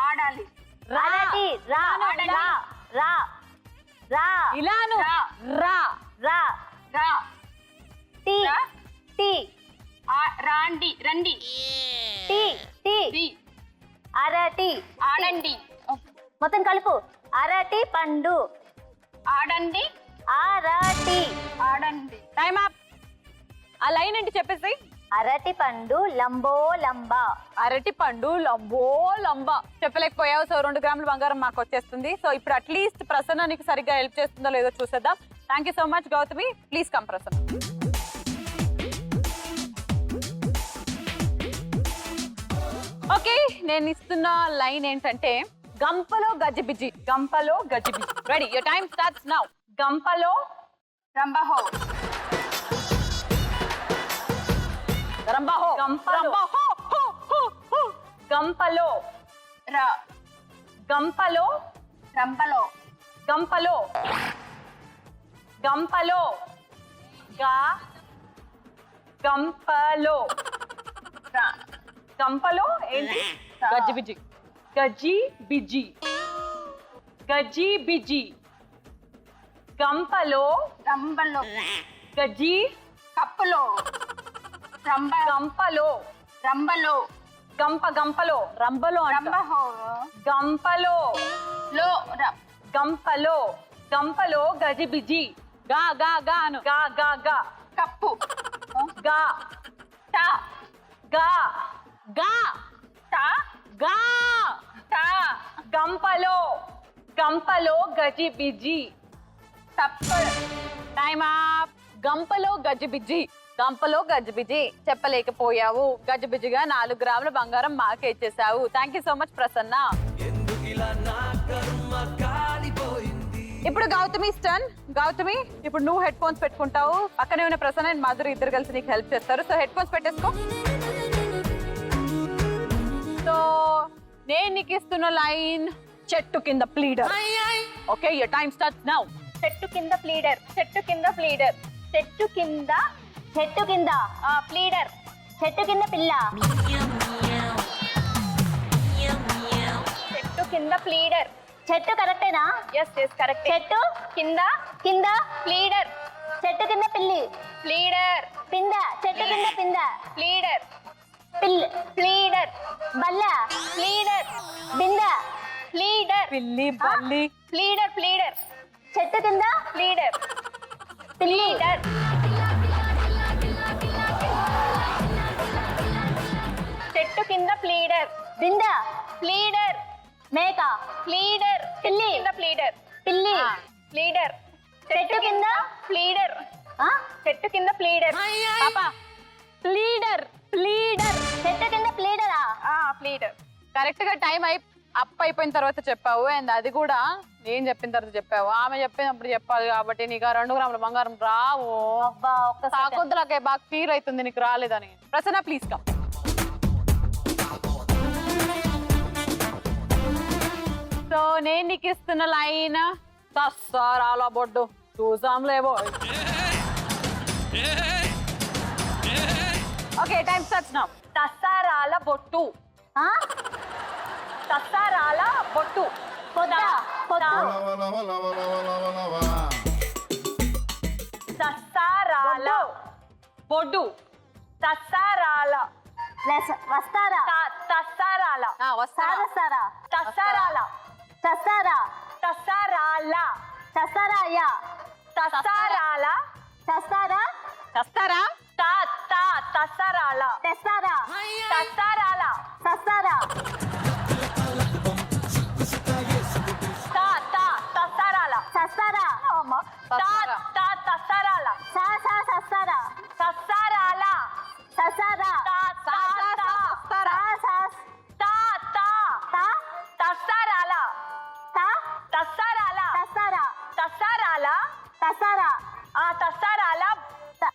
ఆడాలి అరటి రా రా రా రా ఇలాను రా. రా రా టీ టీ రాండి రండి టీ టీ ది అరటి ఆడండి మొత్తం కలుపు. అరటి పండు ఆడండి అరటి ఆడండి. Time up. ఆ లైన్ ఏంటి చెప్పేసి. అరటి పండు లంబో లంబ. అరటి పండు లంబో లంబ చెప్పలేకపోయావు. సో 2 గ్రాముల బంగారం మాకు వచ్చేస్తుంది. సో ఇప్పుడు అట్లీస్ట్ ప్రసన్న నీకు సరిగ్గా హెల్ప్ చేస్తుందో లేదో చూసేద్దాం. Thank you so much Gautami. Please come Prasanna. Okay, నేను ఇస్తున్న లైన్ ఏంటంటే గంపలో గజిబిజి. గంపలో గజిబిజి. Ready? Your time starts now. గంపలో రంబహో రంబహో. రంబహో. గంపలో రా గంపలో రంబలో గంపలో గంపలో గా గంపలో రా గంపలో ఏంటి? గజిబిజి. గజి బిజి. గజి బిజి. గంపలో రంబలో గజి కప్పులో గంపలో రంబలో గంపలో రంబలో అంట. రంబహో గంపలో లో గంపలో గంపలో గజిబిజి. గా గా గా అను. గా గా గా. కప్పు గా టా గా గా టా గా టా గంపలో గంపలో గజిబిజి. తప్పు టైమ్ అప్. గంపలో గజిబిజి. గంపలో గజిబిజి చెప్పలేకపోయావు. గజిబిజిగా 4 గ్రాముల బంగారం మాకే ఇచ్చేసావు. Thank you so much Prasanna. ఇప్పుడు గౌతమి స్టన్. గౌతమి, ఇప్పుడు నువ్వు హెడ్ ఫోన్స్ పెట్టుకుంటావు. పక్కనే ఉన్న ప్రసన్న అండ్ మాధురి ఇద్దరు కలిసి నీకు హెల్ప్ చేస్తారు. సో హెడ్ ఫోన్స్ పెట్టేసుకో. సో నేను నీకు ఇస్తున్న లైన్ చెట్టు కింద pleader. Okay, your time starts now. చెట్టు కింద ప్లీడర్. చెట్టు కింద ప్లీడర్. చెట్టు కింద చెట్టు కింద ప్లీడర్. చెట్టు కింద పిల్ల. చెట్టు కింద ప్లీడర్. చెట్టు కరెక్టేనా? Yes correct. చెట్టు కింద కింద ప్లీడర్ చెట్టు కింద పిల్లి. ప్లీడర్ పింద. చెట్టు కింద పింద. ప్లీడర్ పిల్ ప్లీడర్ బల్ల. ప్లీడర్ బింద. ప్లీడర్ పిల్లి బల్లి. ప్లీడర్ చెట్టు కింద ప్లీడర్ పిల్లి. ప్లీడర్ చెట్టు కింద ప్లీడర్ బింద. ప్లీడర్ మేక. ప్లీడర్ పిల్లి. కింద ప్లీడర్ పిల్లి ప్లీడర్. చెట్టు కింద ప్లీడర్. చెట్టు కింద ప్లీడర్. పాప ప్లీడర్ ప్లీడర్. చెట్టు కింద ప్లీడరా? ప్లీడర్. కరెక్ట్ గా టైం అప్ అయిపోయిన తర్వాత చెప్పావు, అండ్ అది కూడా నేను చెప్పిన తర్వాత చెప్పావు. ఆమె చెప్పినప్పుడు చెప్పాలి కాబట్టి నీకు ఆ 2 గ్రాముల బంగారం రావు. అబ్బా ఒక్కసారి కాకొద్దులకే బాగా ఫీల్ అవుతుంది నీకు రాలేదని. Prasanna please come. సో నేను నీకు ఇస్తున్న లైన్ తస్సారాల బొడ్డు చూసాంలేవో. Okay time starts now. తస్సారాల బొట్టు. తస్సారాల బొట్టు. పొద్దా తస్సారాల బొడ్డు. తస్సారాల వస్తారా? తస్సారాల సారస్తారా? తస్సారాల చస్తారా? తస్సారాల చస్తారాయ్యా? తస్సారాల చస్తారా? తస్తారా తస్సారాల తెస్తారా? తస్సారాల చస్తారా? తస్సారాల చస్తారా? తస్సారాల చస్తారా? తస్సారాల చస్తారా? తస్సారాల తస్సారాల తస్సారాల చస్తారా? తస్సారాల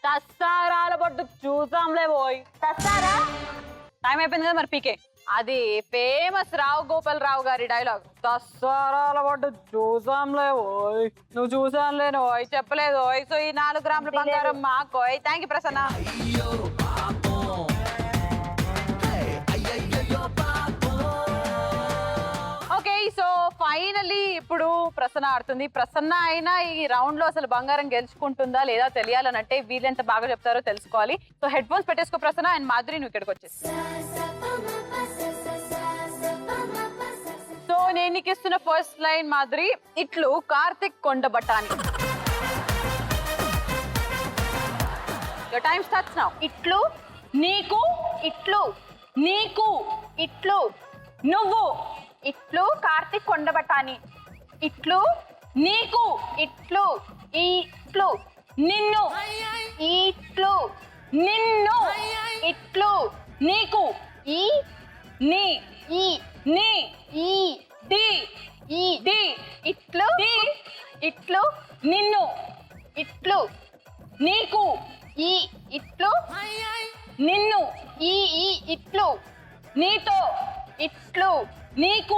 తస్సారాల బొట్టు చూసాంలే పోయి. చస్తారా? టైం అయిపోయింది కదా మరి పీకే. అది ఫేమస్ రావు గోపాల్ రావు గారి డైలాగ్. తస్సారాల బొట్టు చూసాంలే ఓయ్. నువ్వు చూసానులే ఓయ్ చెప్పలేదు ఓయ్. సో ఈ 4 గ్రాముల బంగారం మాకోయ్. Thank you Prasanna. Okay so finally ఇప్పుడు ప్రసన్న ఆడుతుంది. ప్రసన్న అయినా ఈ రౌండ్ లో అసలు బంగారం గెలుచుకుంటుందా లేదా తెలియాలనంటే వీళ్ళు ఎంత బాగా చెప్తారో తెలుసుకోవాలి. సో హెడ్ ఫోన్స్ పెట్టేసుకో ప్రసన్న. అండ్ మాధురి నువ్వు ఇక్కడికి వచ్చేసి. సో నేను నీకు ఇస్తున్న ఫస్ట్ లైన్ మాధురి. ఇట్లు కార్తిక్ కొండబట్టాని. Time starts now. ఇట్లు నీకు ఇట్లు నీకు ఇట్లు నువ్వు ఇట్లు కార్తీక్ కొండబటాని. ఇట్లు నీకు ఇట్లు ఇట్లు నిన్ను ఇట్లు నిన్ను ఇట్లు నీకు ఈ నీ ఈ నీ ఈ డి ఈ డి ఇట్లు డి ఇట్లు నిన్ను ఇట్లు నీకు ఈ ఇట్లు నిన్ను ఈ ఇట్లు నీతో ఇట్లు నీకు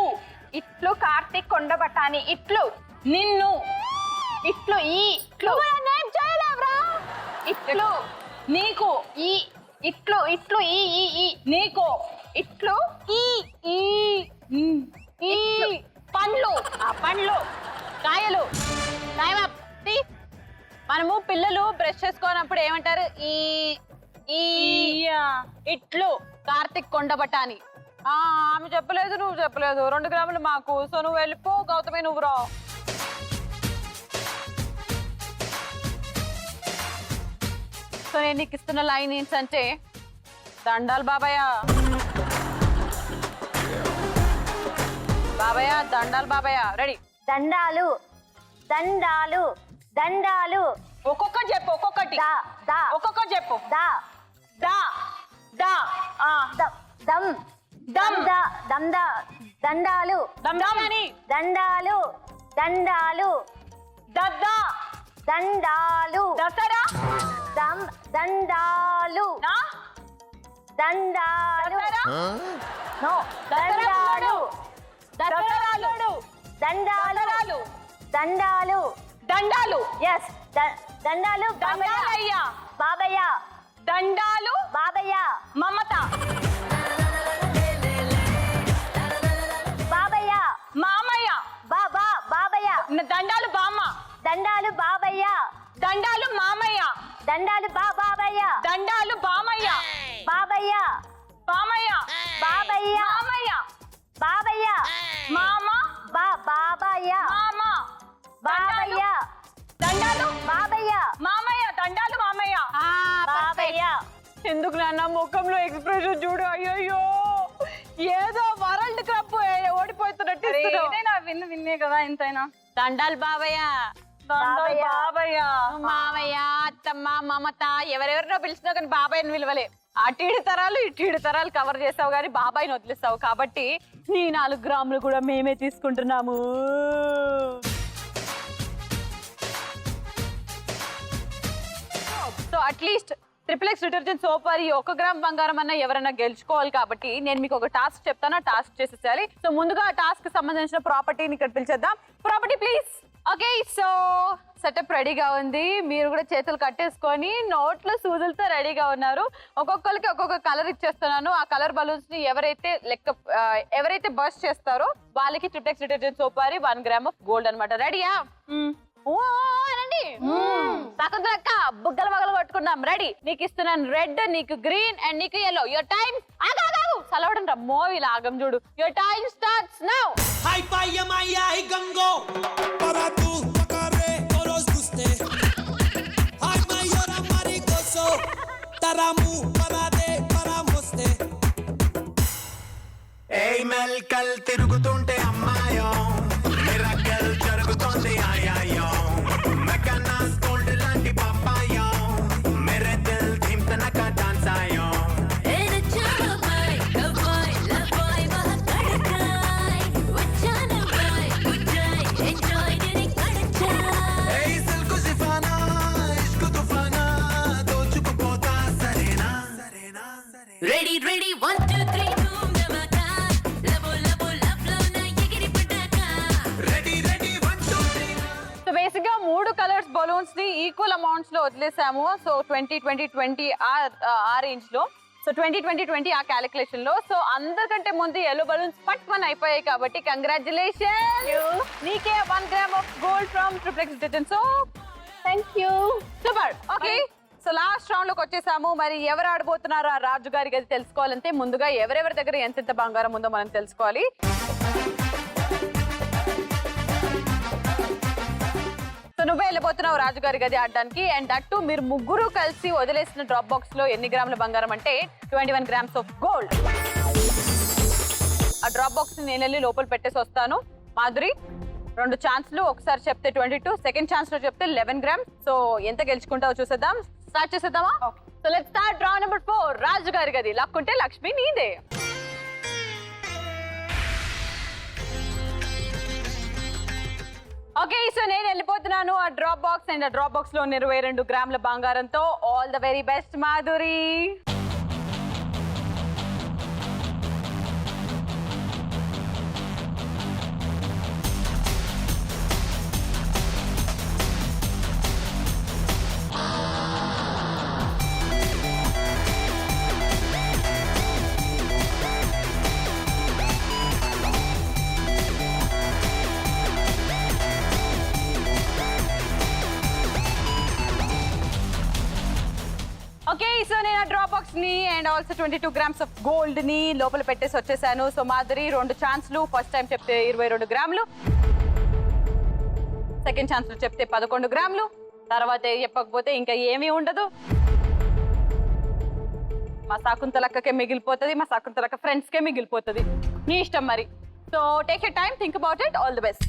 ఇట్లు కార్తీక్ కొండబటాని. ఇట్లు నిన్ను ఇట్లు ఈ ఇట్లు ఇట్లు నీకు ఈ ఇట్లు ఇట్లు ఈ నీకు ఇట్లు ఈ ఈ ఈ పండ్లు. పండ్లు కాయలు. Time up. మనము పిల్లలు బ్రష్ చేసుకోనప్పుడు ఏమంటారు? ఈ ఈ ఇట్లు కార్తిక్ కొండబటాని. ఆమె చెప్పలేదు నువ్వు చెప్పలేదు. 2 గ్రాములు మాకు. సో నువ్వు వెళ్ళిపో గౌతమి. నువ్వు రా. సో నేను నీకు ఇస్తున్న లైన్ ఏంటంటే దండాలు బాబాయ్. బాబాయ్ దండాలు బాబాయ్. రెడీ. దండాలు దండాలు దండాలు. ఒక్కొక్కటి చెప్పు. ఒక్కొక్కటి దా దా ఒక్కొక్కటి చెప్పు. దా దా దా దమ్ దమ్ దా దమ్ దా దండాలు దమ్దాని దండాలు దండాలు దద్దా దండాలు దసరా దమ్ దండాలు దండాలు నో దండాలు దసరాలు దండాలు దండాలు దండాలు. ఎస్ దండాలు దండాలయ్య బాబయ్య దండాలు బాబయ్య మమత బాబయ్య మామయ్య బాబా బాబయ్య దండాలు బామ్మ దండాలు బాబయ్య దండాలు మామయ్య దండాలు బాబయ్య దండాలు బామయ్య బాబయ్య బామయ్య బాబయ్య మామయ్య బాబయ్య మామ బాబయ్య మామ బాబయ్య దండాలు బాబయ్య మామయ్య దండాలు మామయ్య. బాబయ్య ఎందుకు నాన్న ముఖంలో ఎక్స్ప్రెషన్ చూడు. అయ్యో ఏదో వరల్డ్ కప్ ఓడిపోతున్నట్టు ఇస్తున్నావు? ఏదైనా విన్నే కదా ఎంతైనా. దండాలు బాబయ్య, బాబయ్య, మావయ్య, అత్తమ్మ, మమత ఎవరెవరినో పిలిచినా కానీ బాబాయ్ని విలువలే. అటు ఇటు తరాలు కవర్ చేస్తావు కానీ బాబాయ్ని వదిలేస్తావు. కాబట్టి నీ 4 గ్రాములు కూడా మేమే తీసుకుంటున్నాము. So at least XXX detergent soap వారి 1 గ్రామ్ బంగారం అన్న ఎవరైనా గెలుచుకోవాలి. కాబట్టి నేను మీకు ఒక టాస్క్ చెప్తాను, ఆ టాస్క్ చేసేసేయాలి. సో ముందుగా ఆ టాస్క్ సంబంధించిన ప్రాపర్టీని ఇక్కడ పిలిచేద్దాం. Property please. Okay, so setup రెడీగా ఉంది. మీరు కూడా చేతులు కట్టేసుకొని నోట్లో సూదులతో రెడీగా ఉన్నారు. ఒక్కొక్కరికి ఒక్కొక్క కలర్ ఇచ్చేస్తున్నాను. ఆ కలర్ బలూన్స్ ని ఎవరైతే బస్ట్ చేస్తారో వాళ్ళకి XXX డిటర్జెంట్ సోప్ వారి 1 గ్రామ్ ఆఫ్ గోల్డ్ అనమాట. రెడీయా? అనండి. సకుందరక్క బుగ్గల మగలు కొట్టుకున్నాం. రెడీ? నీకు ఇస్తున్నాను రెడ్, నీకు గ్రీన్ అండ్ నీకు yellow. యువర్ టైం ఆగాగు సలవడం రా మోవి లాగం చూడు. Your time starts now. Hi bye maya hi gango para tu pakare toros guste Hi mayora mari gozo taramu parade para moste Hey melkal తిరుగుతుంటే అమ్మాయో miracle జరుగుతోంది ఆయాయో Mackenna's gold లాంటి పాపాయో మేరే Dil ధిమ్తనక dance ఆయో Ready, 1, 2, 3, boom, namaka. Labo, labo, love, love, na yigiri pataka. Ready 1 2 3 so basic గా 3 colours balloons ని equal amounts లో వదిలేసాము. So 20 ఆ range లో. So 20 ఆ calculation లో. సో అందరికంటే ముందు yellow బలూన్స్ పట్మన్ అయిపోయాయి. కాబట్టి కంగ్రాచులేషన్, నీకే 1 gram of gold from XXX detergent soap. Thank you. Super. Okay, so last round లోకి వచ్చేసాము. మరి ఎవరు ఆడబోతున్నారో ఆ రాజు గారికి అది తెలుసుకోవాలంటే ముందుగా ఎవరెవరి దగ్గర ఎంతెంత బంగారం ఉందో మనం తెలుసుకోవాలి. సో నువ్వే వెళ్ళిపోతున్నావు రాజుగారి గది ఆడడానికి. అండ్ అట్టు మీరు ముగ్గురు కలిసి వదిలేసిన డ్రాప్ బాక్స్ లో ఎన్ని గ్రాముల బంగారం అంటే 21 గ్రామ్స్ ఆఫ్ గోల్డ్. ఆ డ్రాప్ బాక్స్ నేను వెళ్ళి లోపల పెట్టేసి వస్తాను. మాధురి 2 ఛాన్స్లు, ఒకసారి చెప్తే 22, సెకండ్ ఛాన్స్ లో చెప్తే 11 గ్రామ్స్. సో ఎంత గెలుచుకుంటావో చూసేద్దాం. స్టార్ట్ చేసేద్దామా? So let's start round number 4. Raju గారి గది. లక్కుంటే లక్ష్మి నీదే. ఓకే, సో నేను వెళ్ళిపోతున్నాను ఆ డ్రాప్ బాక్స్. అండ్ ఆ డ్రాప్ బాక్స్ లో 22 గ్రాముల బంగారంతో. All the very best Madhuri. Okay, so నేను ఆ డ్రాప్ బాక్స్ ని and also 22 grams of gold ని లోపల పెట్టేసి వచ్చేసాను. సో మాధురి 2 ఛాన్స్లు. ఫస్ట్ టైం చెప్తే 22 గ్రాములు, సెకండ్ ఛాన్స్ లో చెప్తే 11 గ్రాములు. తర్వాత చెప్పకపోతే ఇంకా ఏమీ ఉండదు. మా శకుంతలక్కకే మిగిలిపోతుంది, మా శకుంతలక్క ఫ్రెండ్స్ కే మిగిలిపోతుంది. నీ ఇష్టం మరి. So take a time, think about it. All the best.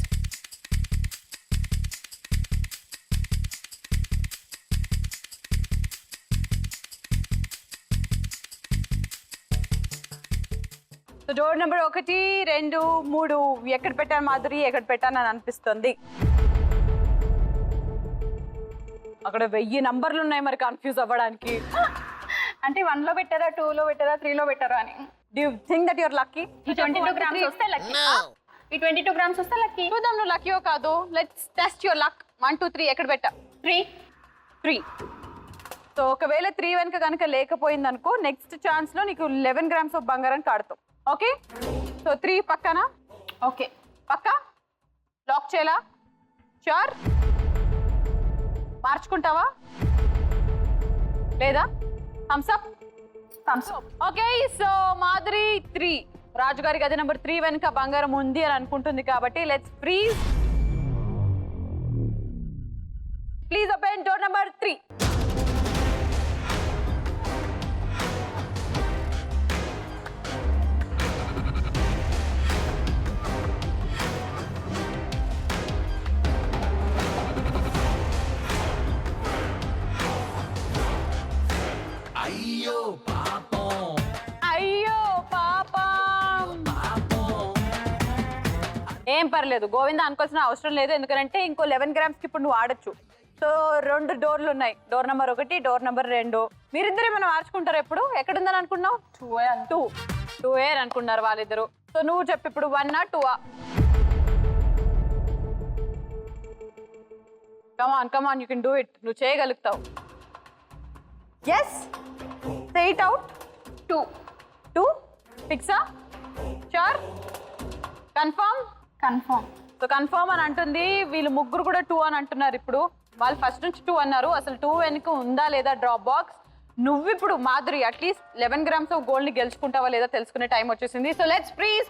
So door number 1, 2, 3 ఎక్కడ పెట్టాను మాధురి, ఎక్కడ పెట్టాను అని అనిపిస్తుంది. అక్కడ 1000 నంబర్లు ఉన్నాయి మరి కన్ఫ్యూజ్ అవ్వడానికి. అంటే 1 లో పెట్టారా, 2 లో పెట్టారా, 3 లో పెట్టారా అని. Do you think that your lucky? 22 grams వస్తే లక్కీ. ఈ 22 గ్రామ్స్ వస్తే లక్కీ. చూద్దాం నువ్వు లక్కీయో కాదు. Let's test your luck. 1 2 3 ఎక్కడ పెట్టా? 3. సో ఒకవేళ 3 వెనక కనుక లేకపోయింది అనుకో, నెక్స్ట్ ఛాన్స్ లో నీకు 11 గ్రామ్స్ ఆఫ్ బంగారం కాడుతావు. ఓకే, సో 3 పక్కనా? ఓకే, పక్కా లాక్ చేయాలా? షూర్? మార్చుకుంటావా లేదా? Thumbs up. Okay, so Madhuri 3, రాజుగారి గది నెంబర్ 3 వెనుక బంగారం ఉంది అని అనుకుంటుంది. కాబట్టి let's freeze. Please open door number 3. ఏం పర్లేదు గోవింద అనుకోవాల్సిన అవసరం లేదు, ఎందుకంటే ఇంకో 11 గ్రామ్స్ కి ఇప్పుడు నువ్వు ఆడొచ్చు. సో 2 డోర్లు ఉన్నాయి, డోర్ నెంబర్ 1, డోర్ నెంబర్ 2. మీరిద్దరు ఏమైనా మార్చుకుంటారు ఎప్పుడు? ఎక్కడుందని అనుకున్నావు? 2A అనుకున్నారు వాళ్ళిద్దరు. సో నువ్వు చెప్పు ఇప్పుడు 1 or 2? Come on you can do it, నువ్వు చేయగలుగుతావు. Yes, say it out. 2 ఫిక్సా? షూర్? కన్ఫర్మ్? సో కన్ఫర్మ్ అని అంటుంది. వీళ్ళు ముగ్గురు కూడా 2 అని అంటున్నారు. ఇప్పుడు వాళ్ళు ఫస్ట్ నుంచి 2 అన్నారు. అసలు 2 వెనుక ఉందా లేదా డ్రాప్ బాక్స్? నువ్వు ఇప్పుడు Madhuri at least 11 grams of gold ని గెలుచుకుంటావా లేదా తెలుసుకునే టైం వచ్చేసింది. So let's please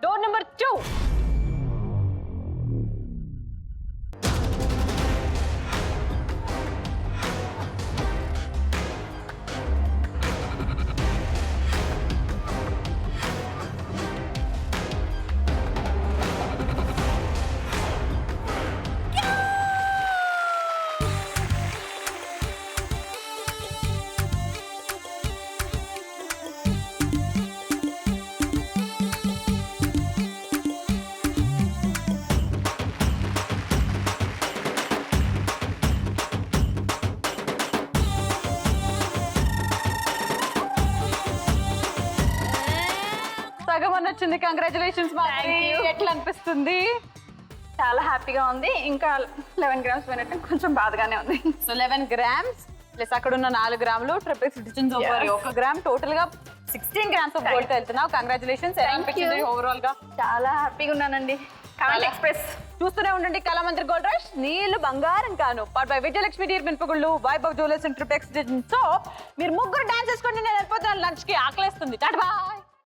door number 2. సగం అని వచ్చింది. కంగ్రాచులేషన్స్ మాధురి. ఎట్లా అనిపిస్తుంది? చాలా హ్యాపీగా ఉంది. ఇంకా 11 గ్రామ్స్ పోయినట్టు కొంచెం బాధగానే ఉంది. సో 11 గ్రామ్స్ ప్లస్ అక్కడ ఉన్న 4 గ్రాములు triple citizens over 1 gram, total గా 16 గ్రామ్స్ ఆఫ్ గోల్డ్ వెళ్తున్నావు. కంగ్రాచులేషన్స్. ఎలా అనిపించింది ఓవరాల్ గా? చాలా హ్యాపీగా ఉన్నానండి. కలర్ ఎక్స్ప్రెస్ చూస్తూనే ఉండండి. కళామందిర్ గోల్డ్ రష్, నీళ్లు బంగారం కాను. పార్ట్ బై విజయలక్ష్మి డీర్ మిన్పగుళ్ళు, Vaibhav jewellers and triplex. So మీరు ముగ్గురు డాన్స్ చేసుకోండి, నేను వెళ్ళిపోతున్నాను లంచ్ కి, ఆకలేస్తుంది. Tata bye.